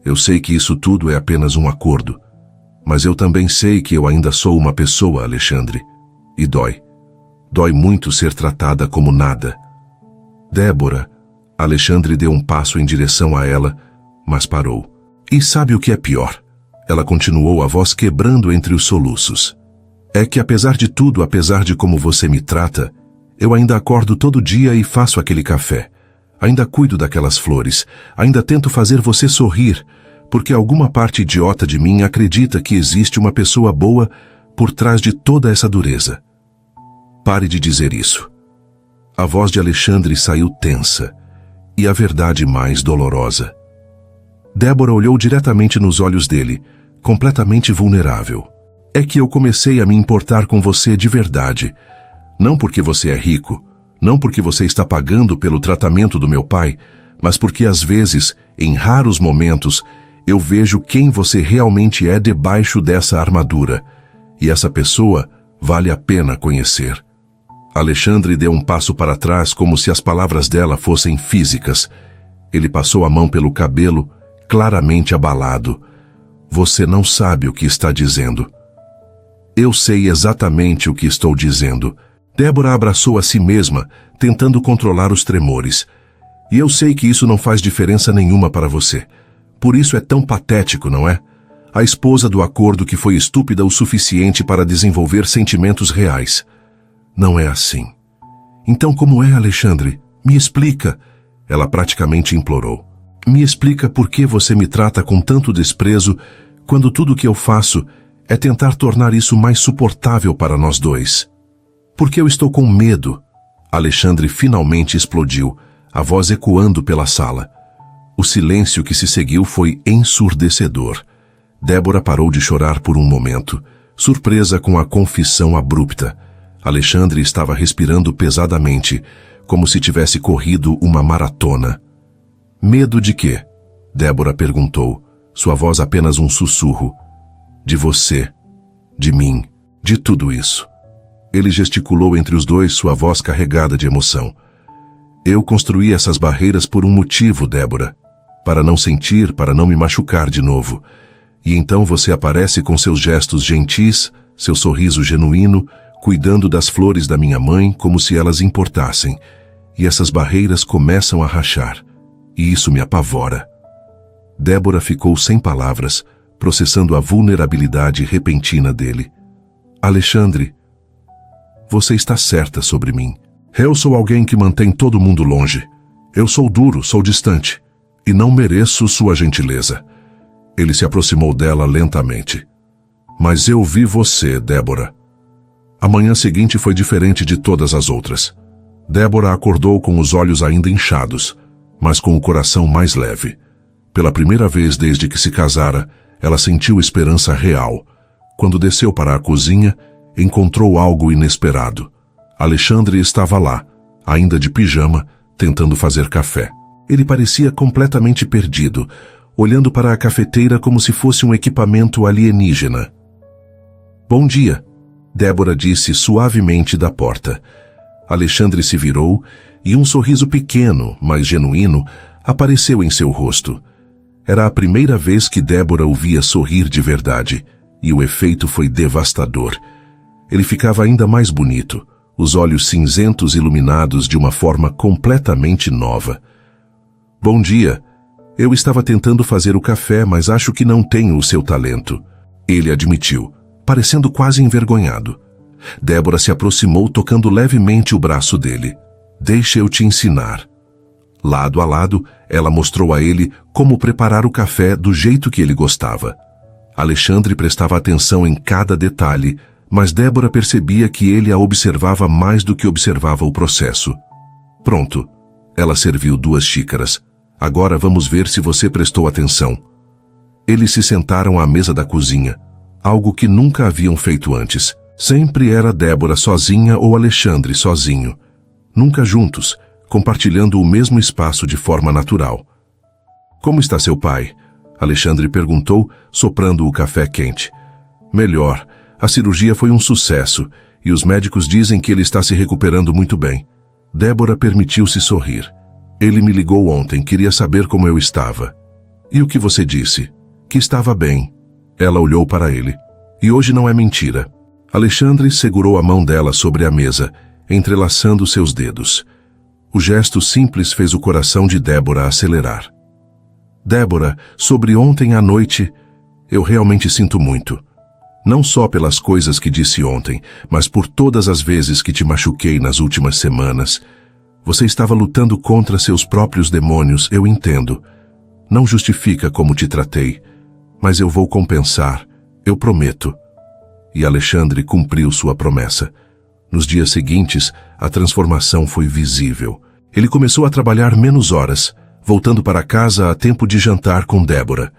Eu sei que isso tudo é apenas um acordo. Mas eu também sei que eu ainda sou uma pessoa, Alexandre. E dói. Dói muito ser tratada como nada. Débora. Alexandre deu um passo em direção a ela, mas parou. E sabe o que é pior? Ela continuou, a voz quebrando entre os soluços. É que apesar de tudo, apesar de como você me trata, eu ainda acordo todo dia e faço aquele café. Ainda cuido daquelas flores. Ainda tento fazer você sorrir, porque alguma parte idiota de mim acredita que existe uma pessoa boa por trás de toda essa dureza. Pare de dizer isso. A voz de Alexandre saiu tensa, e a verdade mais dolorosa. Débora olhou diretamente nos olhos dele, completamente vulnerável. É que eu comecei a me importar com você de verdade. Não porque você é rico, não porque você está pagando pelo tratamento do meu pai, mas porque às vezes, em raros momentos, eu vejo quem você realmente é debaixo dessa armadura. E essa pessoa vale a pena conhecer. Alexandre deu um passo para trás como se as palavras dela fossem físicas. Ele passou a mão pelo cabelo, claramente abalado. Você não sabe o que está dizendo. Eu sei exatamente o que estou dizendo. Débora abraçou a si mesma, tentando controlar os tremores. E eu sei que isso não faz diferença nenhuma para você. Por isso é tão patético, não é? A esposa do acordo que foi estúpida o suficiente para desenvolver sentimentos reais. Não é assim. Então como é, Alexandre? Me explica. Ela praticamente implorou. Me explica por que você me trata com tanto desprezo quando tudo o que eu faço é tentar tornar isso mais suportável para nós dois. Porque eu estou com medo. Alexandre finalmente explodiu, a voz ecoando pela sala. O silêncio que se seguiu foi ensurdecedor. Débora parou de chorar por um momento, surpresa com a confissão abrupta. Alexandre estava respirando pesadamente, como se tivesse corrido uma maratona. Medo de quê? Débora perguntou, sua voz apenas um sussurro. De você, de mim, de tudo isso. Ele gesticulou entre os dois, sua voz carregada de emoção. Eu construí essas barreiras por um motivo, Débora. Para não sentir, para não me machucar de novo. E então você aparece com seus gestos gentis, seu sorriso genuíno, cuidando das flores da minha mãe como se elas importassem. E essas barreiras começam a rachar. E isso me apavora. Débora ficou sem palavras, processando a vulnerabilidade repentina dele. Alexandre, você está certa sobre mim. Eu sou alguém que mantém todo mundo longe. Eu sou duro, sou distante. E não mereço sua gentileza. Ele se aproximou dela lentamente. Mas eu vi você, Débora. A manhã seguinte foi diferente de todas as outras. Débora acordou com os olhos ainda inchados, mas com o coração mais leve. Pela primeira vez desde que se casara, ela sentiu esperança real. Quando desceu para a cozinha, encontrou algo inesperado. Alexandre estava lá, ainda de pijama, tentando fazer café. Ele parecia completamente perdido, olhando para a cafeteira como se fosse um equipamento alienígena. Bom dia, Débora disse suavemente da porta. Alexandre se virou e um sorriso pequeno, mas genuíno, apareceu em seu rosto. Era a primeira vez que Débora o via sorrir de verdade, e o efeito foi devastador. Ele ficava ainda mais bonito, os olhos cinzentos iluminados de uma forma completamente nova. Bom dia. Eu estava tentando fazer o café, mas acho que não tenho o seu talento. Ele admitiu, parecendo quase envergonhado. Débora se aproximou tocando levemente o braço dele. Deixa eu te ensinar. Lado a lado, ela mostrou a ele como preparar o café do jeito que ele gostava. Alexandre prestava atenção em cada detalhe, mas Débora percebia que ele a observava mais do que observava o processo. Pronto. Ela serviu 2 xícaras. Agora vamos ver se você prestou atenção. Eles se sentaram à mesa da cozinha, algo que nunca haviam feito antes. Sempre era Débora sozinha ou Alexandre sozinho. Nunca juntos, compartilhando o mesmo espaço de forma natural. Como está seu pai? Alexandre perguntou, soprando o café quente. Melhor. A cirurgia foi um sucesso, e os médicos dizem que ele está se recuperando muito bem. Débora permitiu-se sorrir. Ele me ligou ontem, queria saber como eu estava. E o que você disse? Que estava bem. Ela olhou para ele. E hoje não é mentira. Alexandre segurou a mão dela sobre a mesa, entrelaçando seus dedos. O gesto simples fez o coração de Débora acelerar. Débora, sobre ontem à noite, eu realmente sinto muito. Não só pelas coisas que disse ontem, mas por todas as vezes que te machuquei nas últimas semanas. Você estava lutando contra seus próprios demônios, eu entendo. Não justifica como te tratei, mas eu vou compensar, eu prometo. E Alexandre cumpriu sua promessa. Nos dias seguintes, a transformação foi visível. Ele começou a trabalhar menos horas, voltando para casa a tempo de jantar com Débora.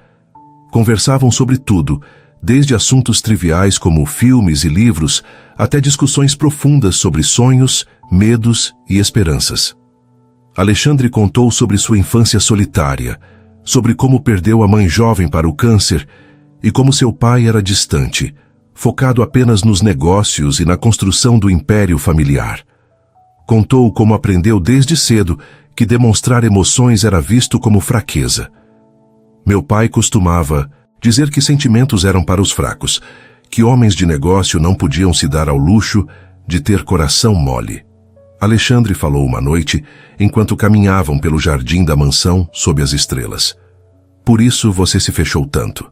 Conversavam sobre tudo, desde assuntos triviais como filmes e livros, até discussões profundas sobre sonhos, medos e esperanças. Alexandre contou sobre sua infância solitária, sobre como perdeu a mãe jovem para o câncer e como seu pai era distante, focado apenas nos negócios e na construção do império familiar. Contou como aprendeu desde cedo que demonstrar emoções era visto como fraqueza. Meu pai costumava dizer que sentimentos eram para os fracos, que homens de negócio não podiam se dar ao luxo de ter coração mole. Alexandre falou uma noite, enquanto caminhavam pelo jardim da mansão sob as estrelas. Por isso você se fechou tanto.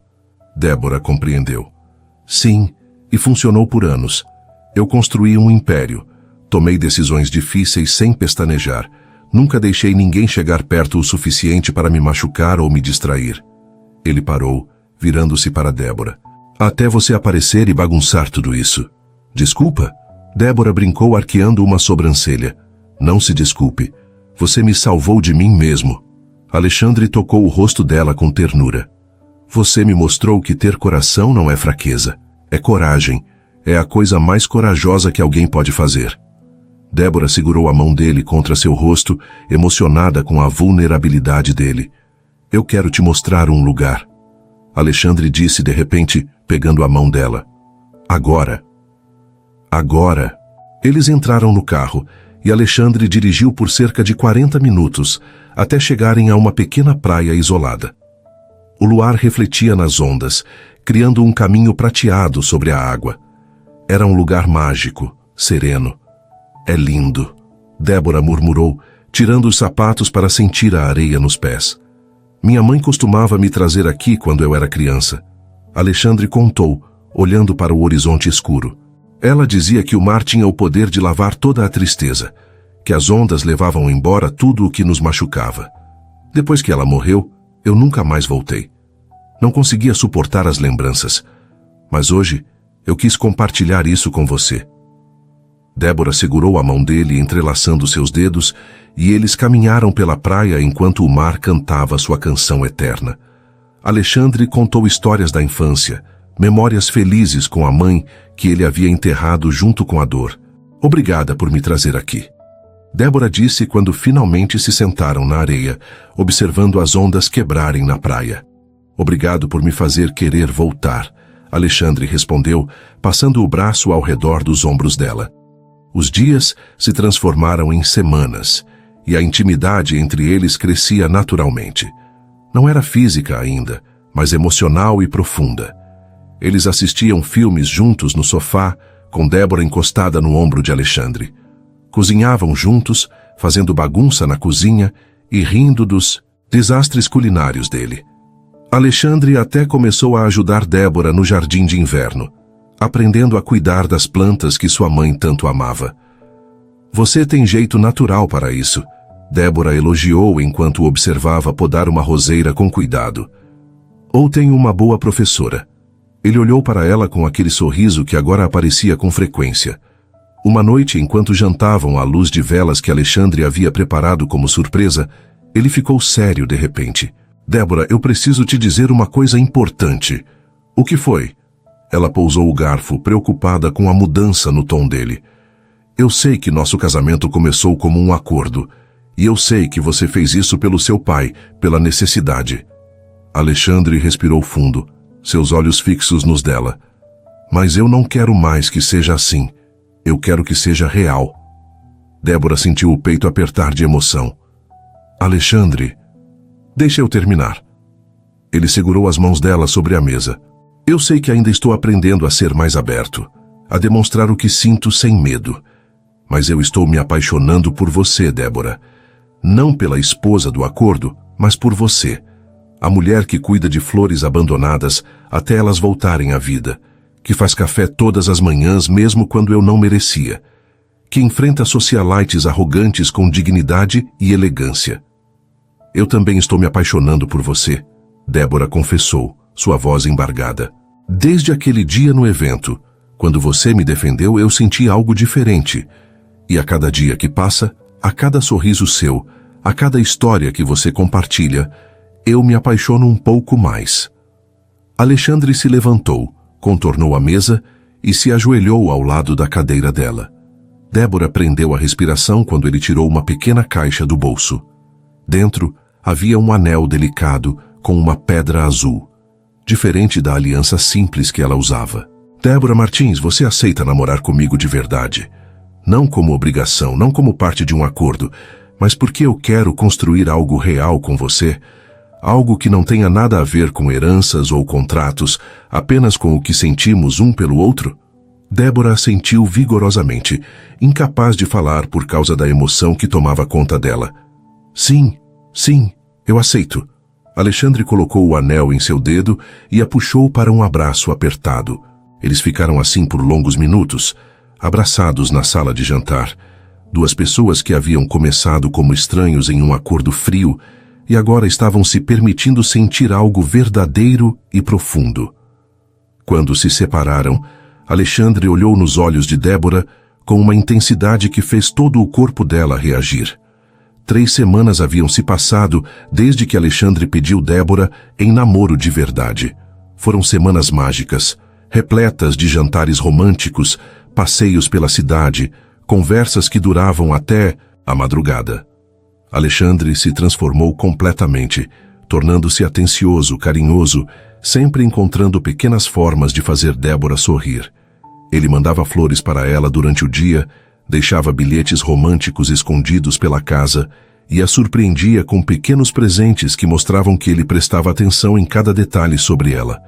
Débora compreendeu. Sim, e funcionou por anos. Eu construí um império. Tomei decisões difíceis sem pestanejar. Nunca deixei ninguém chegar perto o suficiente para me machucar ou me distrair. Ele parou, virando-se para Débora. Até você aparecer e bagunçar tudo isso. Desculpa? Débora brincou arqueando uma sobrancelha. Não se desculpe. Você me salvou de mim mesmo. Alexandre tocou o rosto dela com ternura. Você me mostrou que ter coração não é fraqueza. É coragem. É a coisa mais corajosa que alguém pode fazer. Débora segurou a mão dele contra seu rosto, emocionada com a vulnerabilidade dele. Eu quero te mostrar um lugar. Alexandre disse de repente, pegando a mão dela. Agora. Agora. Eles entraram no carro e Alexandre dirigiu por cerca de 40 minutos, até chegarem a uma pequena praia isolada. O luar refletia nas ondas, criando um caminho prateado sobre a água. Era um lugar mágico, sereno. É lindo, Débora murmurou, tirando os sapatos para sentir a areia nos pés. Minha mãe costumava me trazer aqui quando eu era criança. Alexandre contou, olhando para o horizonte escuro. Ela dizia que o mar tinha o poder de lavar toda a tristeza, que as ondas levavam embora tudo o que nos machucava. Depois que ela morreu, eu nunca mais voltei. Não conseguia suportar as lembranças. Mas hoje, eu quis compartilhar isso com você. Débora segurou a mão dele entrelaçando seus dedos e eles caminharam pela praia enquanto o mar cantava sua canção eterna. Alexandre contou histórias da infância, memórias felizes com a mãe que ele havia enterrado junto com a dor. Obrigada por me trazer aqui. Débora disse quando finalmente se sentaram na areia, observando as ondas quebrarem na praia. Obrigado por me fazer querer voltar, Alexandre respondeu, passando o braço ao redor dos ombros dela. Os dias se transformaram em semanas, e a intimidade entre eles crescia naturalmente. Não era física ainda, mas emocional e profunda. Eles assistiam filmes juntos no sofá, com Débora encostada no ombro de Alexandre. Cozinhavam juntos, fazendo bagunça na cozinha e rindo dos desastres culinários dele. Alexandre até começou a ajudar Débora no jardim de inverno, aprendendo a cuidar das plantas que sua mãe tanto amava. Você tem jeito natural para isso, Débora elogiou enquanto observava podar uma roseira com cuidado. Ou tenho uma boa professora. Ele olhou para ela com aquele sorriso que agora aparecia com frequência. Uma noite, enquanto jantavam à luz de velas que Alexandre havia preparado como surpresa, ele ficou sério de repente. Débora, eu preciso te dizer uma coisa importante. O que foi? Ela pousou o garfo, preocupada com a mudança no tom dele. Eu sei que nosso casamento começou como um acordo, e eu sei que você fez isso pelo seu pai, pela necessidade. Alexandre respirou fundo, seus olhos fixos nos dela. Mas eu não quero mais que seja assim. Eu quero que seja real. Débora sentiu o peito apertar de emoção. Alexandre, deixa eu terminar. Ele segurou as mãos dela sobre a mesa. Eu sei que ainda estou aprendendo a ser mais aberto, a demonstrar o que sinto sem medo. Mas eu estou me apaixonando por você, Débora. Não pela esposa do acordo, mas por você. A mulher que cuida de flores abandonadas até elas voltarem à vida. Que faz café todas as manhãs mesmo quando eu não merecia. Que enfrenta socialites arrogantes com dignidade e elegância. Eu também estou me apaixonando por você, Débora confessou, sua voz embargada. Desde aquele dia no evento, quando você me defendeu, eu senti algo diferente. E a cada dia que passa, a cada sorriso seu, a cada história que você compartilha, eu me apaixono um pouco mais. Alexandre se levantou, contornou a mesa e se ajoelhou ao lado da cadeira dela. Débora prendeu a respiração quando ele tirou uma pequena caixa do bolso. Dentro havia um anel delicado com uma pedra azul, diferente da aliança simples que ela usava. Débora Martins, você aceita namorar comigo de verdade? Não como obrigação, não como parte de um acordo, mas porque eu quero construir algo real com você, algo que não tenha nada a ver com heranças ou contratos, apenas com o que sentimos um pelo outro. Débora assentiu vigorosamente, incapaz de falar por causa da emoção que tomava conta dela. Sim, eu aceito. Alexandre colocou o anel em seu dedo e a puxou para um abraço apertado. Eles ficaram assim por longos minutos, abraçados na sala de jantar. Duas pessoas que haviam começado como estranhos em um acordo frio e agora estavam se permitindo sentir algo verdadeiro e profundo. Quando se separaram, Alexandre olhou nos olhos de Débora com uma intensidade que fez todo o corpo dela reagir. 3 semanas haviam se passado desde que Alexandre pediu Débora em namoro de verdade. Foram semanas mágicas, repletas de jantares românticos, passeios pela cidade, conversas que duravam até a madrugada. Alexandre se transformou completamente, tornando-se atencioso, carinhoso, sempre encontrando pequenas formas de fazer Débora sorrir. Ele mandava flores para ela durante o dia, deixava bilhetes românticos escondidos pela casa e a surpreendia com pequenos presentes que mostravam que ele prestava atenção em cada detalhe sobre ela.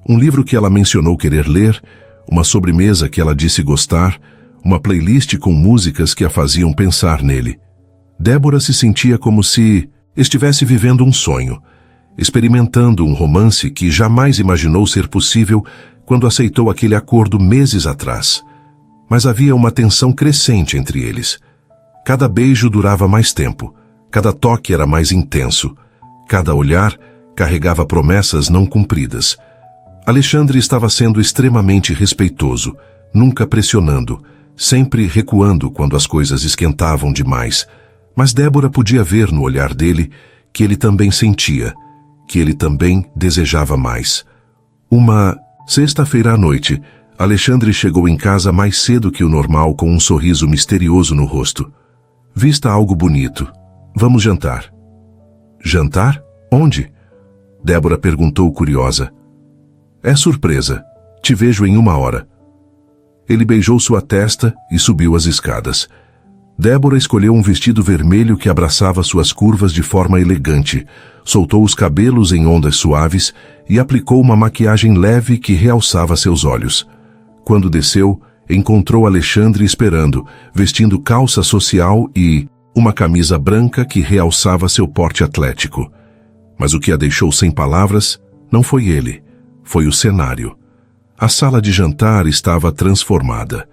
Um livro que ela mencionou querer ler, uma sobremesa que ela disse gostar, uma playlist com músicas que a faziam pensar nele. Débora se sentia como se estivesse vivendo um sonho, experimentando um romance que jamais imaginou ser possível quando aceitou aquele acordo meses atrás. Mas havia uma tensão crescente entre eles. Cada beijo durava mais tempo, cada toque era mais intenso, cada olhar carregava promessas não cumpridas. Alexandre estava sendo extremamente respeitoso, nunca pressionando, sempre recuando quando as coisas esquentavam demais. Mas Débora podia ver no olhar dele que ele também sentia, que ele também desejava mais. Uma sexta-feira à noite, Alexandre chegou em casa mais cedo que o normal com um sorriso misterioso no rosto. Vista algo bonito. Vamos jantar. Jantar? Onde? Débora perguntou curiosa. É surpresa. Te vejo em 1 hora. Ele beijou sua testa e subiu as escadas. Débora escolheu um vestido vermelho que abraçava suas curvas de forma elegante, soltou os cabelos em ondas suaves e aplicou uma maquiagem leve que realçava seus olhos. Quando desceu, encontrou Alexandre esperando, vestindo calça social e uma camisa branca que realçava seu porte atlético. Mas o que a deixou sem palavras não foi ele, foi o cenário. A sala de jantar estava transformada.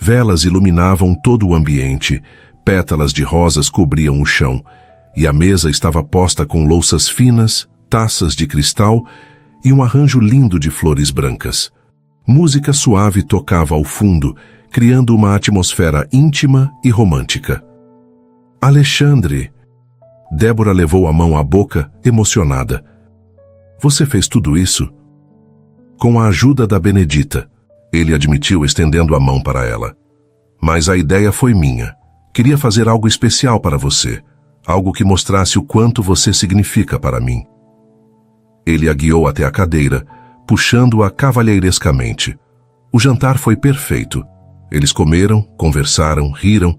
Velas iluminavam todo o ambiente, pétalas de rosas cobriam o chão, e a mesa estava posta com louças finas, taças de cristal e um arranjo lindo de flores brancas. Música suave tocava ao fundo, criando uma atmosfera íntima e romântica. Alexandre! Débora levou a mão à boca, emocionada. Você fez tudo isso? Com a ajuda da Benedita, ele admitiu estendendo a mão para ela. Mas a ideia foi minha. Queria fazer algo especial para você, algo que mostrasse o quanto você significa para mim. Ele a guiou até a cadeira, puxando-a cavalheirescamente. O jantar foi perfeito. Eles comeram, conversaram, riram,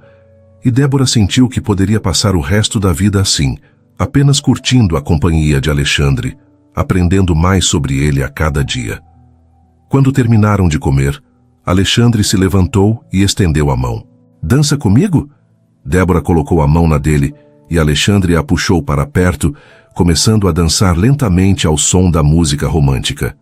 e Débora sentiu que poderia passar o resto da vida assim, apenas curtindo a companhia de Alexandre, aprendendo mais sobre ele a cada dia. Quando terminaram de comer, Alexandre se levantou e estendeu a mão. Dança comigo? Débora colocou a mão na dele e Alexandre a puxou para perto, começando a dançar lentamente ao som da música romântica.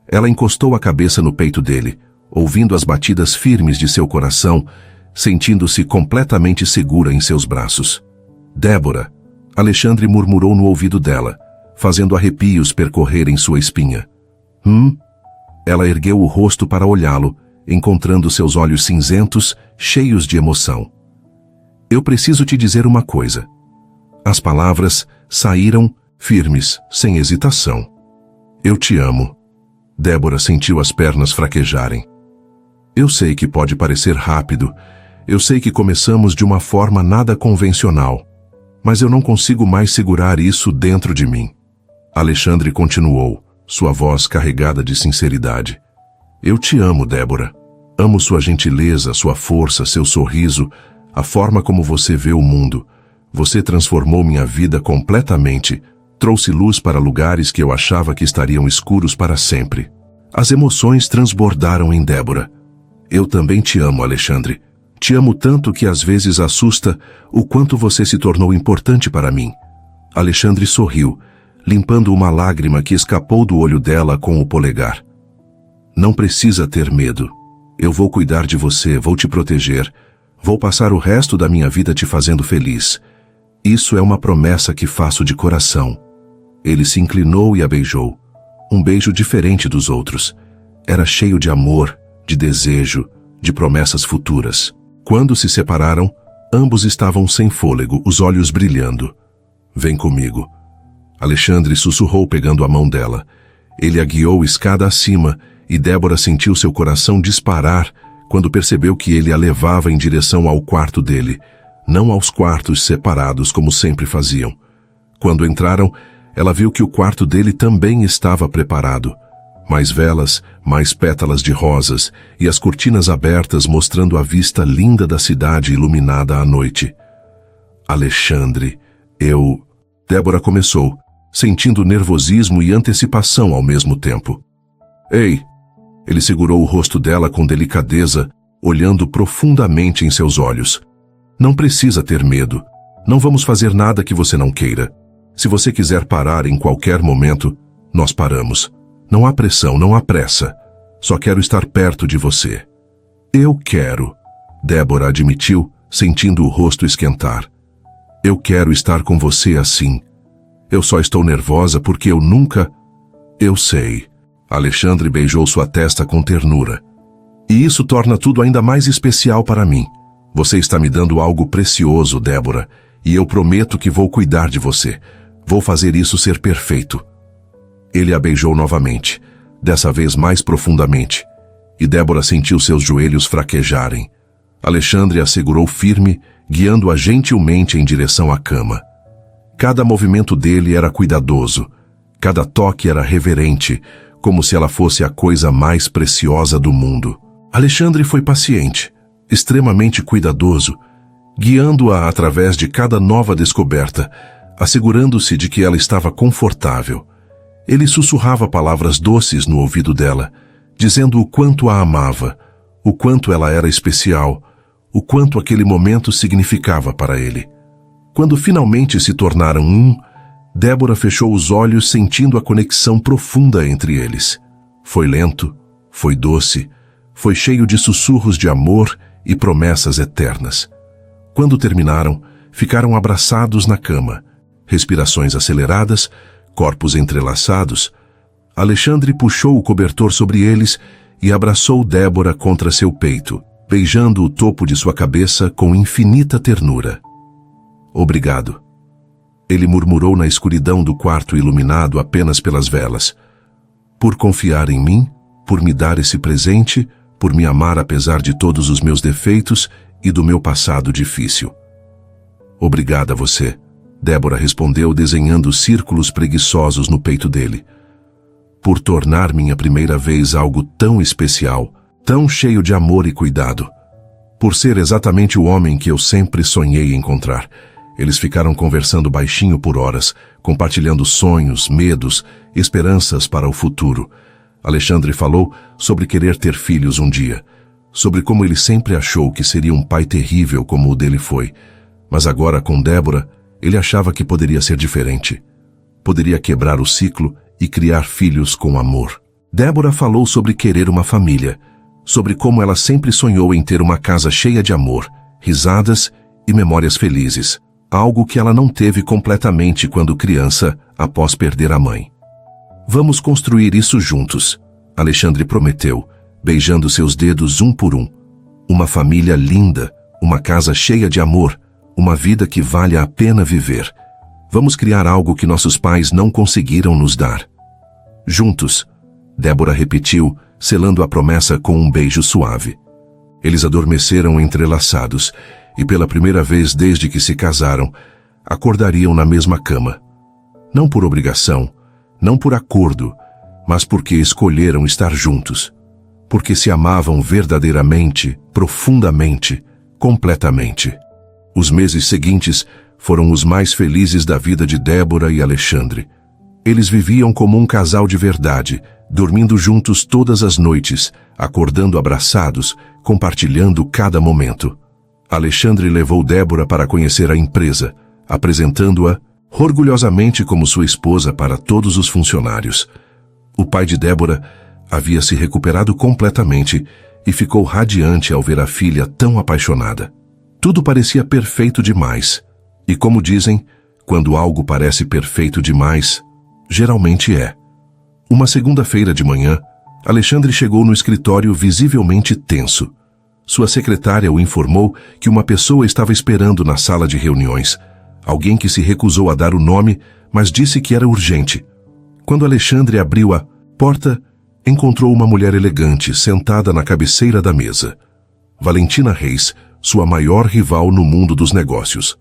Ela encostou a cabeça no peito dele, ouvindo as batidas firmes de seu coração, sentindo-se completamente segura em seus braços. Débora, Alexandre murmurou no ouvido dela, fazendo arrepios percorrerem sua espinha. Ela ergueu o rosto para olhá-lo, encontrando seus olhos cinzentos, cheios de emoção. Eu preciso te dizer uma coisa. As palavras saíram firmes, sem hesitação. Eu te amo. Débora sentiu as pernas fraquejarem. Eu sei que pode parecer rápido, eu sei que começamos de uma forma nada convencional, mas eu não consigo mais segurar isso dentro de mim. Alexandre continuou, sua voz carregada de sinceridade. Eu te amo, Débora. Amo sua gentileza, sua força, seu sorriso, a forma como você vê o mundo. Você transformou minha vida completamente, trouxe luz para lugares que eu achava que estariam escuros para sempre. As emoções transbordaram em Débora. Eu também te amo, Alexandre. Te amo tanto que às vezes assusta o quanto você se tornou importante para mim. Alexandre sorriu, limpando uma lágrima que escapou do olho dela com o polegar. Não precisa ter medo. Eu vou cuidar de você, vou te proteger. Vou passar o resto da minha vida te fazendo feliz. Isso é uma promessa que faço de coração. Ele se inclinou e a beijou. Um beijo diferente dos outros. Era cheio de amor, de desejo, de promessas futuras. Quando se separaram, ambos estavam sem fôlego, os olhos brilhando. Vem comigo. Alexandre sussurrou pegando a mão dela. Ele a guiou escada acima e Débora sentiu seu coração disparar quando percebeu que ele a levava em direção ao quarto dele, não aos quartos separados como sempre faziam. Quando entraram, ela viu que o quarto dele também estava preparado. Mais velas, mais pétalas de rosas e as cortinas abertas mostrando a vista linda da cidade iluminada à noite. Alexandre, Débora começou, sentindo nervosismo e antecipação ao mesmo tempo. Ei! Ele segurou o rosto dela com delicadeza, olhando profundamente em seus olhos. Não precisa ter medo. Não vamos fazer nada que você não queira. Se você quiser parar em qualquer momento, nós paramos. Não há pressão, não há pressa. Só quero estar perto de você. Eu quero, Débora admitiu, sentindo o rosto esquentar. Eu quero estar com você assim. Eu só estou nervosa porque eu nunca... Eu sei. Alexandre beijou sua testa com ternura. E isso torna tudo ainda mais especial para mim. Você está me dando algo precioso, Débora, e eu prometo que vou cuidar de você. Vou fazer isso ser perfeito. Ele a beijou novamente, dessa vez mais profundamente, e Débora sentiu seus joelhos fraquejarem. Alexandre a segurou firme, guiando-a gentilmente em direção à cama. Cada movimento dele era cuidadoso, cada toque era reverente, como se ela fosse a coisa mais preciosa do mundo. Alexandre foi paciente, extremamente cuidadoso, guiando-a através de cada nova descoberta, assegurando-se de que ela estava confortável. Ele sussurrava palavras doces no ouvido dela, dizendo o quanto a amava, o quanto ela era especial, o quanto aquele momento significava para ele. Quando finalmente se tornaram um, Débora fechou os olhos sentindo a conexão profunda entre eles. Foi lento, foi doce, foi cheio de sussurros de amor e promessas eternas. Quando terminaram, ficaram abraçados na cama, respirações aceleradas, corpos entrelaçados. Alexandre puxou o cobertor sobre eles e abraçou Débora contra seu peito, beijando o topo de sua cabeça com infinita ternura. Obrigado. Ele murmurou na escuridão do quarto iluminado apenas pelas velas. Por confiar em mim, por me dar esse presente, por me amar apesar de todos os meus defeitos e do meu passado difícil. Obrigada a você, Débora respondeu desenhando círculos preguiçosos no peito dele. Por tornar minha primeira vez algo tão especial, tão cheio de amor e cuidado. Por ser exatamente o homem que eu sempre sonhei encontrar. Eles ficaram conversando baixinho por horas, compartilhando sonhos, medos, esperanças para o futuro. Alexandre falou sobre querer ter filhos um dia, sobre como ele sempre achou que seria um pai terrível como o dele foi. Mas agora, com Débora, ele achava que poderia ser diferente. Poderia quebrar o ciclo e criar filhos com amor. Débora falou sobre querer uma família, sobre como ela sempre sonhou em ter uma casa cheia de amor, risadas e memórias felizes. Algo que ela não teve completamente quando criança, após perder a mãe. Vamos construir isso juntos, Alexandre prometeu, beijando seus dedos um por um. Uma família linda, uma casa cheia de amor, uma vida que vale a pena viver. Vamos criar algo que nossos pais não conseguiram nos dar. Juntos, Débora repetiu, selando a promessa com um beijo suave. Eles adormeceram entrelaçados, e pela primeira vez desde que se casaram, acordariam na mesma cama. Não por obrigação, não por acordo, mas porque escolheram estar juntos. porque se amavam verdadeiramente, profundamente, completamente. Os meses seguintes foram os mais felizes da vida de Débora e Alexandre. Eles viviam como um casal de verdade, dormindo juntos todas as noites, acordando abraçados, compartilhando cada momento. Alexandre levou Débora para conhecer a empresa, apresentando-a orgulhosamente como sua esposa para todos os funcionários. O pai de Débora havia se recuperado completamente e ficou radiante ao ver a filha tão apaixonada. Tudo parecia perfeito demais. E como dizem, quando algo parece perfeito demais, geralmente é. Uma segunda-feira de manhã, Alexandre chegou no escritório visivelmente tenso. Sua secretária o informou que uma pessoa estava esperando na sala de reuniões. Alguém que se recusou a dar o nome, mas disse que era urgente. Quando Alexandre abriu a porta, encontrou uma mulher elegante sentada na cabeceira da mesa. Valentina Reis, sua maior rival no mundo dos negócios.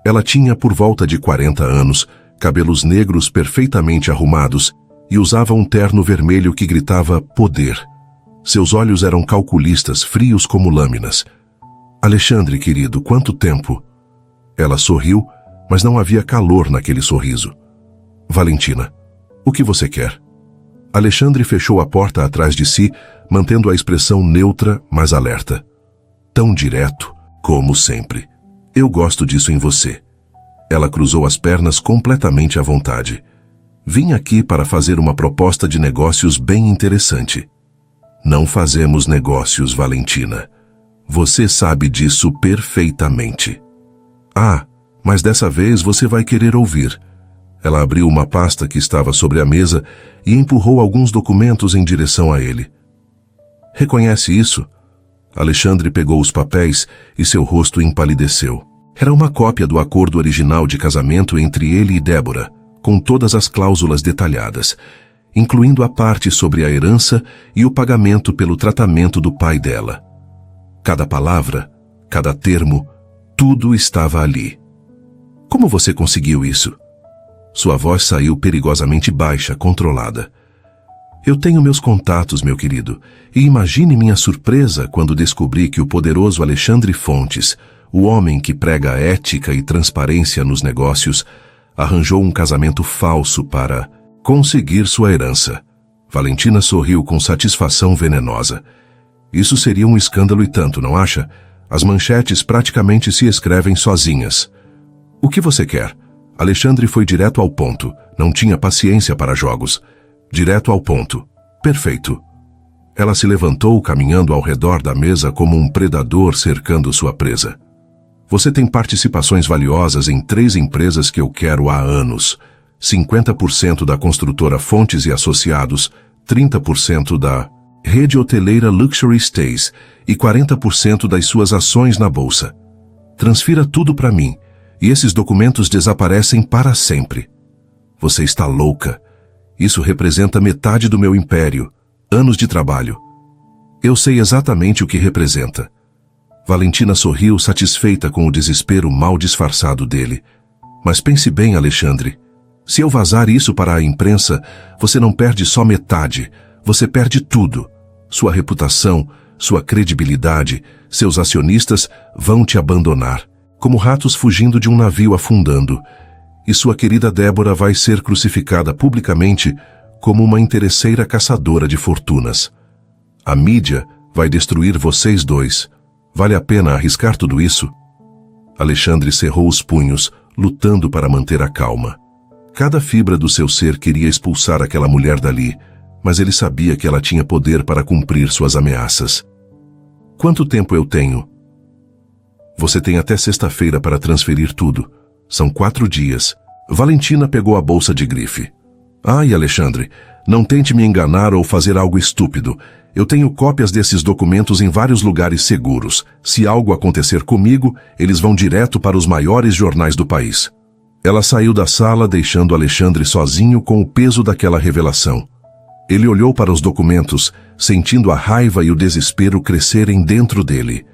Ela tinha por volta de 40 anos, cabelos negros perfeitamente arrumados e usava um terno vermelho que gritava poder. Seus olhos eram calculistas, frios como lâminas. Alexandre, querido, quanto tempo? Ela sorriu, mas não havia calor naquele sorriso. Valentina, o que você quer? Alexandre fechou a porta atrás de si, mantendo a expressão neutra, mas alerta. Tão direto, como sempre. Eu gosto disso em você. Ela cruzou as pernas completamente à vontade. Vim aqui para fazer uma proposta de negócios bem interessante. Não fazemos negócios, Valentina. Você sabe disso perfeitamente. Ah, mas dessa vez você vai querer ouvir. Ela abriu uma pasta que estava sobre a mesa e empurrou alguns documentos em direção a ele. Reconhece isso? Alexandre pegou os papéis e seu rosto empalideceu. Era uma cópia do acordo original de casamento entre ele e Débora, com todas as cláusulas detalhadas, incluindo a parte sobre a herança e o pagamento pelo tratamento do pai dela. Cada palavra, cada termo, tudo estava ali. Como você conseguiu isso? Sua voz saiu perigosamente baixa, controlada. Eu tenho meus contatos, meu querido, e imagine minha surpresa quando descobri que o poderoso Alexandre Fontes, o homem que prega ética e transparência nos negócios, arranjou um casamento falso para conseguir sua herança. Valentina sorriu com satisfação venenosa. Isso seria um escândalo e tanto, não acha? As manchetes praticamente se escrevem sozinhas. O que você quer? Alexandre foi direto ao ponto, não tinha paciência para jogos. Direto ao ponto. Perfeito. Ela se levantou, caminhando ao redor da mesa como um predador cercando sua presa. Você tem participações valiosas em 3 empresas que eu quero há anos. 50% da construtora Fontes e Associados, 30% da rede hoteleira Luxury Stays e 40% das suas ações na bolsa. Transfira tudo para mim, e esses documentos desaparecem para sempre. Você está louca. Isso representa metade do meu império, anos de trabalho. Eu sei exatamente o que representa. Valentina sorriu, satisfeita com o desespero mal disfarçado dele. Mas pense bem, Alexandre. Se eu vazar isso para a imprensa, você não perde só metade, você perde tudo. Sua reputação, sua credibilidade, seus acionistas vão te abandonar, como ratos fugindo de um navio afundando. E sua querida Débora vai ser crucificada publicamente como uma interesseira caçadora de fortunas. A mídia vai destruir vocês dois. Vale a pena arriscar tudo isso? Alexandre cerrou os punhos, lutando para manter a calma. Cada fibra do seu ser queria expulsar aquela mulher dali, mas ele sabia que ela tinha poder para cumprir suas ameaças. Quanto tempo eu tenho? Você tem até sexta-feira para transferir tudo. São 4 dias. Valentina pegou a bolsa de grife. Ai, Alexandre, não tente me enganar ou fazer algo estúpido. Eu tenho cópias desses documentos em vários lugares seguros. Se algo acontecer comigo, eles vão direto para os maiores jornais do país. Ela saiu da sala, deixando Alexandre sozinho com o peso daquela revelação. Ele olhou para os documentos, sentindo a raiva e o desespero crescerem dentro dele.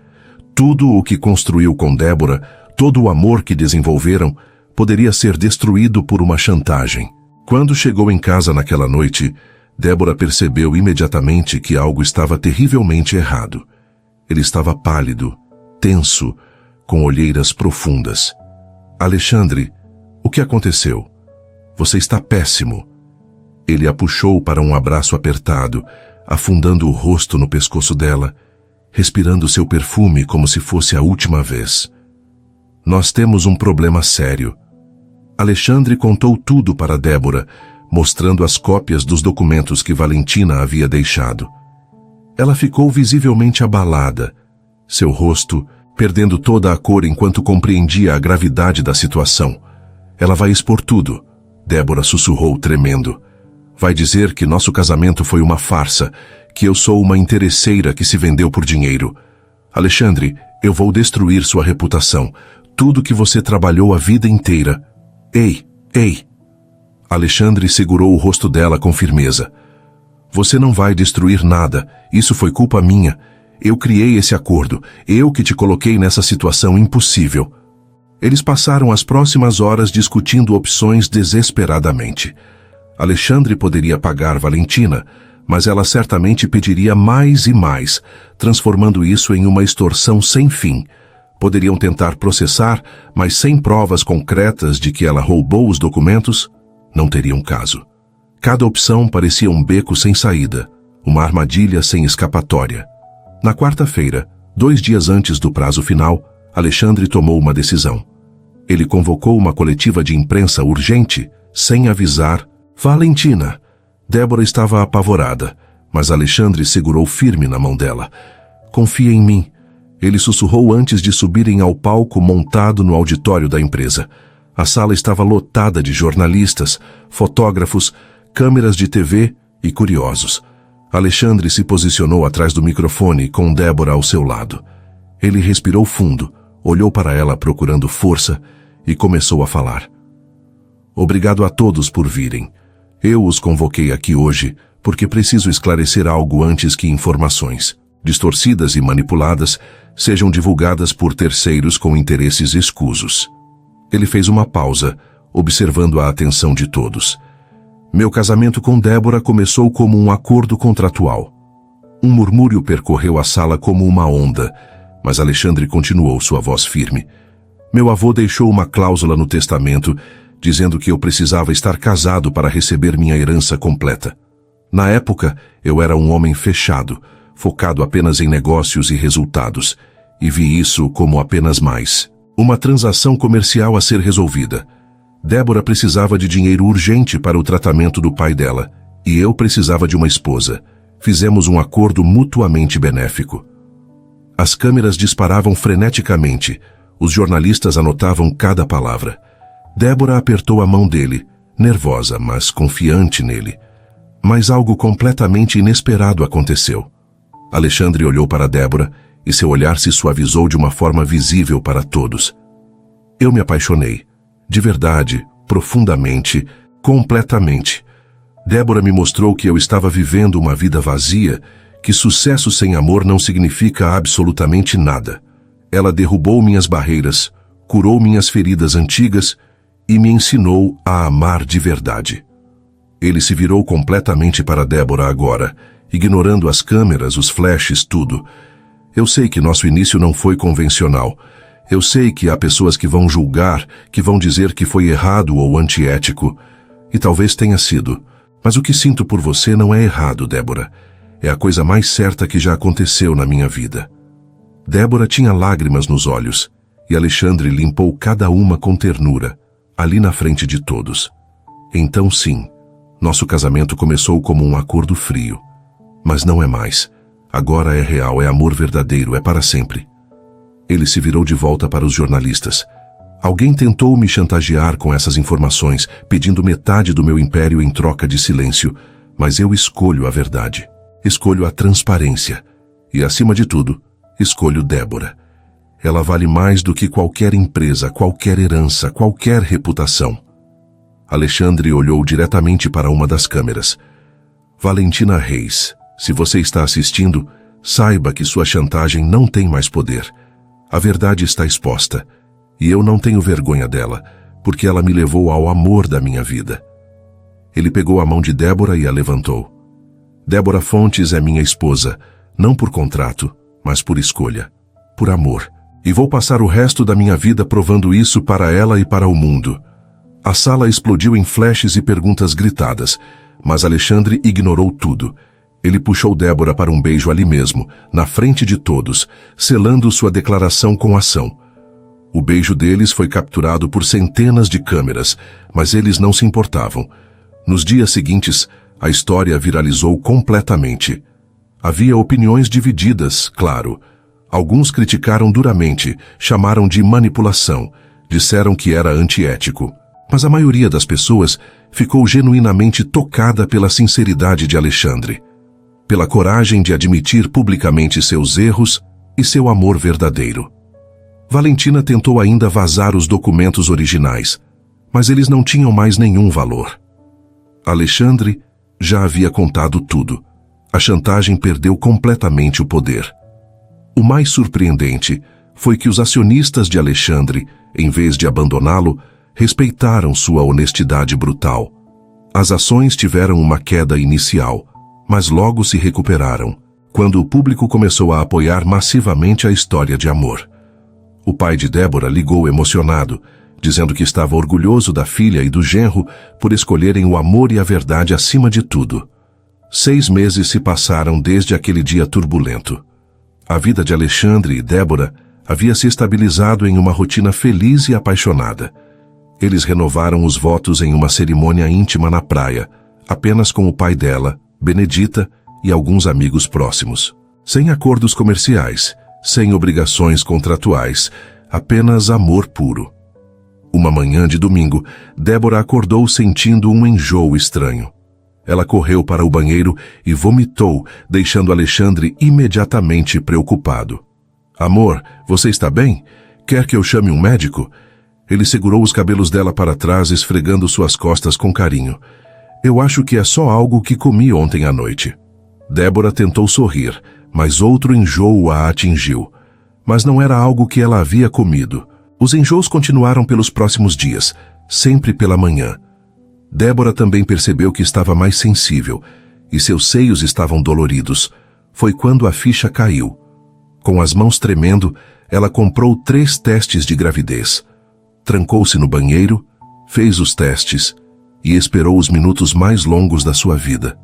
Tudo o que construiu com Débora, todo o amor que desenvolveram, poderia ser destruído por uma chantagem. Quando chegou em casa naquela noite, Débora percebeu imediatamente que algo estava terrivelmente errado. Ele estava pálido, tenso, com olheiras profundas. Alexandre, o que aconteceu? Você está péssimo. Ele a puxou para um abraço apertado, afundando o rosto no pescoço dela, respirando seu perfume como se fosse a última vez. Nós temos um problema sério. Alexandre contou tudo para Débora, mostrando as cópias dos documentos que Valentina havia deixado. Ela ficou visivelmente abalada, seu rosto perdendo toda a cor enquanto compreendia a gravidade da situação. Ela vai expor tudo, Débora sussurrou tremendo. Vai dizer que nosso casamento foi uma farsa, que eu sou uma interesseira que se vendeu por dinheiro. Alexandre, eu vou destruir sua reputação, tudo que você trabalhou a vida inteira. Ei! Alexandre segurou o rosto dela com firmeza. Você não vai destruir nada, isso foi culpa minha. Eu criei esse acordo, eu que te coloquei nessa situação impossível. Eles passaram as próximas horas discutindo opções desesperadamente. Alexandre poderia pagar Valentina, mas ela certamente pediria mais e mais, transformando isso em uma extorsão sem fim. Poderiam tentar processar, mas sem provas concretas de que ela roubou os documentos, não teriam caso. Cada opção parecia um beco sem saída, uma armadilha sem escapatória. Na quarta-feira, 2 dias antes do prazo final, Alexandre tomou uma decisão. Ele convocou uma coletiva de imprensa urgente, sem avisar Valentina. Débora estava apavorada, mas Alexandre segurou firme na mão dela. Confia em mim. Ele sussurrou antes de subirem ao palco montado no auditório da empresa. A sala estava lotada de jornalistas, fotógrafos, câmeras de TV e curiosos. Alexandre se posicionou atrás do microfone com Débora ao seu lado. Ele respirou fundo, olhou para ela procurando força e começou a falar. Obrigado a todos por virem. Eu os convoquei aqui hoje porque preciso esclarecer algo antes que informações, distorcidas e manipuladas, sejam divulgadas por terceiros com interesses escusos. Ele fez uma pausa, observando a atenção de todos. Meu casamento com Débora começou como um acordo contratual. Um murmúrio percorreu a sala como uma onda, mas Alexandre continuou sua voz firme. Meu avô deixou uma cláusula no testamento, dizendo que eu precisava estar casado para receber minha herança completa. Na época, eu era um homem fechado, focado apenas em negócios e resultados, e vi isso como apenas mais uma transação comercial a ser resolvida. Débora precisava de dinheiro urgente para o tratamento do pai dela, e eu precisava de uma esposa. Fizemos um acordo mutuamente benéfico. As câmeras disparavam freneticamente, os jornalistas anotavam cada palavra. Débora apertou a mão dele, nervosa, mas confiante nele. Mas algo completamente inesperado aconteceu. Alexandre olhou para Débora e seu olhar se suavizou de uma forma visível para todos. Eu me apaixonei. De verdade, profundamente, completamente. Débora me mostrou que eu estava vivendo uma vida vazia, que sucesso sem amor não significa absolutamente nada. Ela derrubou minhas barreiras, curou minhas feridas antigas e me ensinou a amar de verdade. Ele se virou completamente para Débora agora, ignorando as câmeras, os flashes, tudo. Eu sei que nosso início não foi convencional. Eu sei que há pessoas que vão julgar, que vão dizer que foi errado ou antiético. E talvez tenha sido. Mas o que sinto por você não é errado, Débora. É a coisa mais certa que já aconteceu na minha vida. Débora tinha lágrimas nos olhos, e Alexandre limpou cada uma com ternura, ali na frente de todos. Então sim, nosso casamento começou como um acordo frio. Mas não é mais. Agora é real, é amor verdadeiro, é para sempre. Ele se virou de volta para os jornalistas. Alguém tentou me chantagear com essas informações, pedindo metade do meu império em troca de silêncio, mas eu escolho a verdade. Escolho a transparência. E, acima de tudo, escolho Débora. Ela vale mais do que qualquer empresa, qualquer herança, qualquer reputação. Alexandre olhou diretamente para uma das câmeras. Valentina Reis, se você está assistindo, saiba que sua chantagem não tem mais poder. A verdade está exposta, e eu não tenho vergonha dela, porque ela me levou ao amor da minha vida. Ele pegou a mão de Débora e a levantou. Débora Fontes é minha esposa, não por contrato, mas por escolha, por amor. E vou passar o resto da minha vida provando isso para ela e para o mundo. A sala explodiu em flashes e perguntas gritadas, mas Alexandre ignorou tudo. Ele puxou Débora para um beijo ali mesmo, na frente de todos, selando sua declaração com ação. O beijo deles foi capturado por centenas de câmeras, mas eles não se importavam. Nos dias seguintes, a história viralizou completamente. Havia opiniões divididas, claro. Alguns criticaram duramente, chamaram de manipulação, disseram que era antiético. Mas a maioria das pessoas ficou genuinamente tocada pela sinceridade de Alexandre, pela coragem de admitir publicamente seus erros e seu amor verdadeiro. Valentina tentou ainda vazar os documentos originais, mas eles não tinham mais nenhum valor. Alexandre já havia contado tudo. A chantagem perdeu completamente o poder. O mais surpreendente foi que os acionistas de Alexandre, em vez de abandoná-lo, respeitaram sua honestidade brutal. As ações tiveram uma queda inicial, mas logo se recuperaram, quando o público começou a apoiar massivamente a história de amor. O pai de Débora ligou emocionado, dizendo que estava orgulhoso da filha e do genro por escolherem o amor e a verdade acima de tudo. 6 meses se passaram desde aquele dia turbulento. A vida de Alexandre e Débora havia se estabilizado em uma rotina feliz e apaixonada. Eles renovaram os votos em uma cerimônia íntima na praia, apenas com o pai dela, Benedita, e alguns amigos próximos. Sem acordos comerciais, sem obrigações contratuais, apenas amor puro. Uma manhã de domingo, Débora acordou sentindo um enjoo estranho. Ela correu para o banheiro e vomitou, deixando Alexandre imediatamente preocupado. "Amor, você está bem? Quer que eu chame um médico?" Ele segurou os cabelos dela para trás, esfregando suas costas com carinho. "Eu acho que é só algo que comi ontem à noite." Débora tentou sorrir, mas outro enjoo a atingiu. Mas não era algo que ela havia comido. Os enjoos continuaram pelos próximos dias, sempre pela manhã. Débora também percebeu que estava mais sensível, e seus seios estavam doloridos. Foi quando a ficha caiu. Com as mãos tremendo, ela comprou 3 testes de gravidez. Trancou-se no banheiro, fez os testes e esperou os minutos mais longos da sua vida.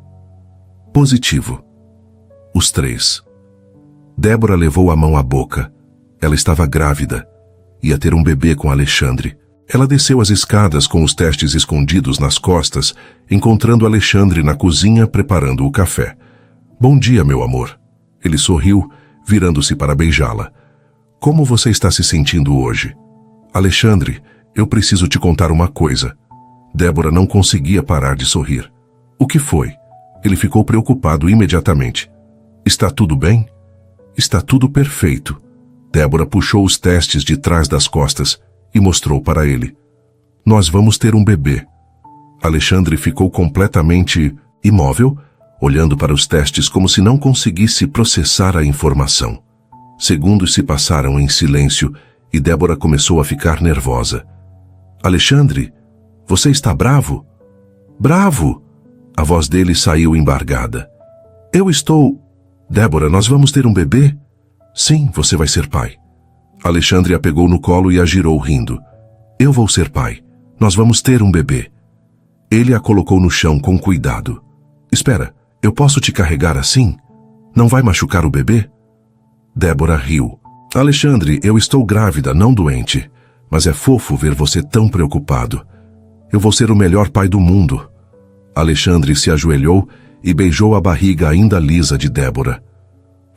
Positivo. Os 3. Débora levou a mão à boca. Ela estava grávida. Ia ter um bebê com Alexandre. Ela desceu as escadas com os testes escondidos nas costas, encontrando Alexandre na cozinha preparando o café. "Bom dia, meu amor." Ele sorriu, virando-se para beijá-la. "Como você está se sentindo hoje?" "Alexandre, eu preciso te contar uma coisa." Débora não conseguia parar de sorrir. "O que foi?" Ele ficou preocupado imediatamente. "Está tudo bem?" "Está tudo perfeito." Débora puxou os testes de trás das costas e mostrou para ele. "Nós vamos ter um bebê." Alexandre ficou completamente imóvel, olhando para os testes como se não conseguisse processar a informação. Segundos se passaram em silêncio e Débora começou a ficar nervosa. "Alexandre, você está bravo?" "Bravo?" A voz dele saiu embargada. "Eu estou... Débora, nós vamos ter um bebê?" "Sim, você vai ser pai." Alexandre a pegou no colo e a girou rindo. "Eu vou ser pai. Nós vamos ter um bebê." Ele a colocou no chão com cuidado. "Espera, eu posso te carregar assim? Não vai machucar o bebê?" Débora riu. "Alexandre, eu estou grávida, não doente. Mas é fofo ver você tão preocupado. Eu vou ser o melhor pai do mundo." Alexandre se ajoelhou e beijou a barriga ainda lisa de Débora.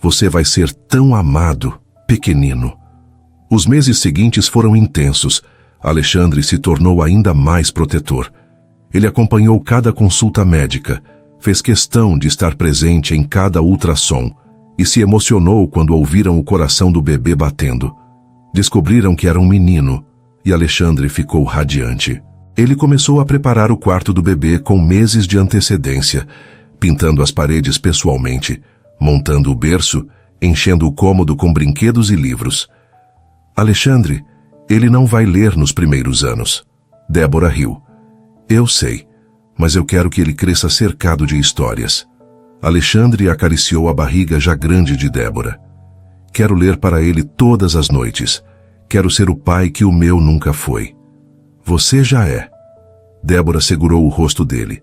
"Você vai ser tão amado, pequenino." Os meses seguintes foram intensos. Alexandre se tornou ainda mais protetor. Ele acompanhou cada consulta médica, fez questão de estar presente em cada ultrassom e se emocionou quando ouviram o coração do bebê batendo. Descobriram que era um menino e Alexandre ficou radiante. Ele começou a preparar o quarto do bebê com meses de antecedência, pintando as paredes pessoalmente, montando o berço, enchendo o cômodo com brinquedos e livros. "Alexandre, ele não vai ler nos primeiros anos." Débora riu. "Eu sei, mas eu quero que ele cresça cercado de histórias." Alexandre acariciou a barriga já grande de Débora. Quero ler para ele todas as noites. Quero ser o pai que o meu nunca foi. Você já é. Débora segurou o rosto dele.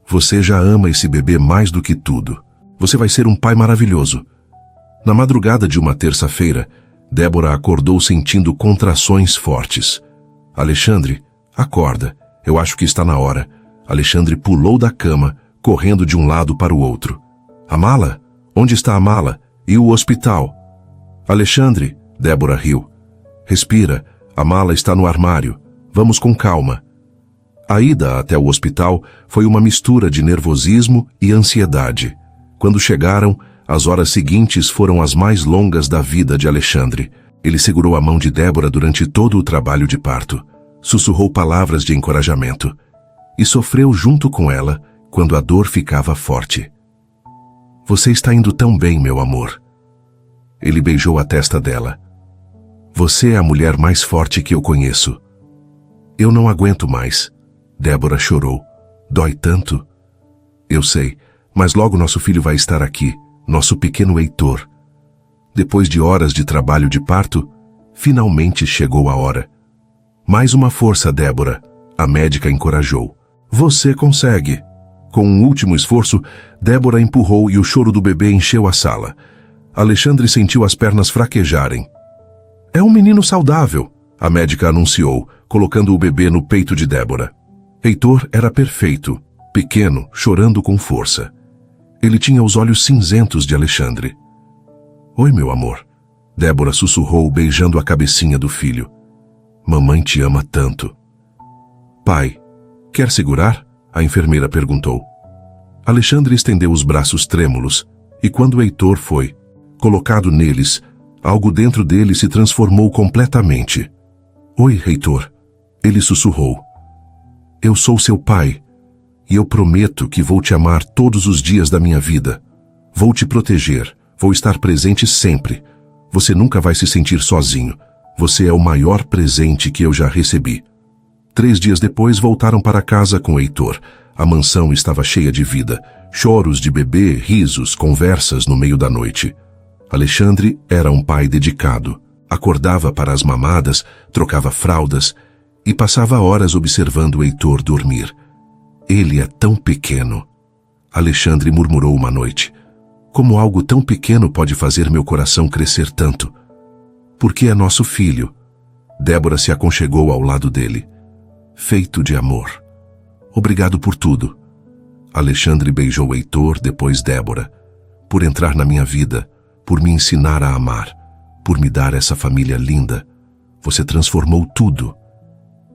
Você já ama esse bebê mais do que tudo. Você vai ser um pai maravilhoso. Na madrugada de uma terça-feira, Débora acordou sentindo contrações fortes. Alexandre, acorda. Eu acho que está na hora. Alexandre pulou da cama, correndo de um lado para o outro. A mala? Onde está a mala? E o hospital? Alexandre, Débora riu. Respira, a mala está no armário. Vamos com calma. A ida até o hospital foi uma mistura de nervosismo e ansiedade. Quando chegaram, as horas seguintes foram as mais longas da vida de Alexandre. Ele segurou a mão de Débora durante todo o trabalho de parto. Sussurrou palavras de encorajamento. E sofreu junto com ela quando a dor ficava forte. Você está indo tão bem, meu amor. Ele beijou a testa dela. Você é a mulher mais forte que eu conheço. Eu não aguento mais. Débora chorou. Dói tanto. Eu sei, mas logo nosso filho vai estar aqui, nosso pequeno Heitor. Depois de horas de trabalho de parto, finalmente chegou a hora. Mais uma força, Débora. A médica encorajou. Você consegue. Com um último esforço, Débora empurrou e o choro do bebê encheu a sala. Alexandre sentiu as pernas fraquejarem. É um menino saudável, a médica anunciou, colocando o bebê no peito de Débora. Heitor era perfeito, pequeno, chorando com força. Ele tinha os olhos cinzentos de Alexandre. Oi, meu amor. Débora sussurrou, beijando a cabecinha do filho. Mamãe te ama tanto. Pai, quer segurar? A enfermeira perguntou. Alexandre estendeu os braços trêmulos, e quando Heitor foi colocado neles, algo dentro dele se transformou completamente. Oi, Heitor. Ele sussurrou. Eu sou seu pai, e eu prometo que vou te amar todos os dias da minha vida. Vou te proteger, vou estar presente sempre. Você nunca vai se sentir sozinho. Você é o maior presente que eu já recebi. 3 dias depois voltaram para casa com Heitor. A mansão estava cheia de vida. Choros de bebê, risos, conversas no meio da noite. Alexandre era um pai dedicado. Acordava para as mamadas, trocava fraldas e passava horas observando Heitor dormir. Ele é tão pequeno. Alexandre murmurou uma noite. Como algo tão pequeno pode fazer meu coração crescer tanto? Porque é nosso filho. Débora se aconchegou ao lado dele. Feito de amor. Obrigado por tudo. Alexandre beijou Heitor, depois Débora. Por entrar na minha vida, por me ensinar a amar, por me dar essa família linda. Você transformou tudo.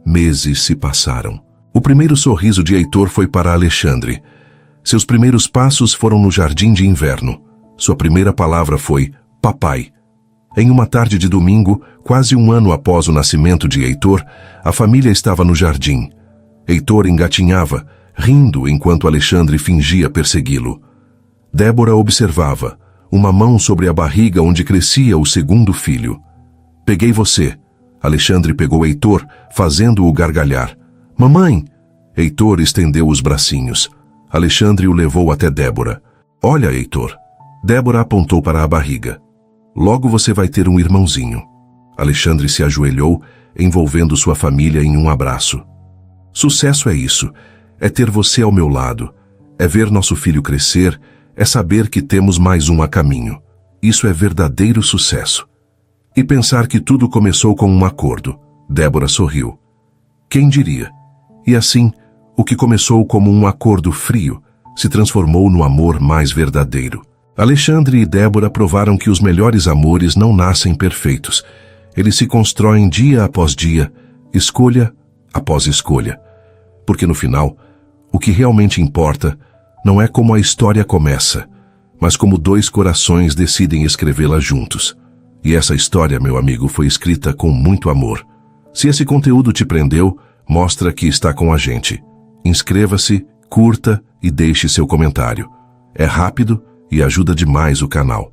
Meses se passaram. O primeiro sorriso de Heitor foi para Alexandre. Seus primeiros passos foram no jardim de inverno. Sua primeira palavra foi papai. Em uma tarde de domingo, quase um ano após o nascimento de Heitor, a família estava no jardim. Heitor engatinhava, rindo enquanto Alexandre fingia persegui-lo. Débora observava, uma mão sobre a barriga onde crescia o segundo filho. Peguei você. Alexandre pegou Heitor, fazendo-o gargalhar. Mamãe! Heitor estendeu os bracinhos. Alexandre o levou até Débora. Olha, Heitor. Débora apontou para a barriga. Logo você vai ter um irmãozinho. Alexandre se ajoelhou, envolvendo sua família em um abraço. Sucesso é isso. É ter você ao meu lado. É ver nosso filho crescer. É saber que temos mais um a caminho. Isso é verdadeiro sucesso. E pensar que tudo começou com um acordo. Débora sorriu. Quem diria? E assim, o que começou como um acordo frio se transformou no amor mais verdadeiro. Alexandre e Débora provaram que os melhores amores não nascem perfeitos. Eles se constroem dia após dia, escolha após escolha. Porque no final, o que realmente importa não é como a história começa, mas como 2 corações decidem escrevê-la juntos. E essa história, meu amigo, foi escrita com muito amor. Se esse conteúdo te prendeu, mostra que está com a gente. Inscreva-se, curta e deixe seu comentário. É rápido e ajuda demais o canal.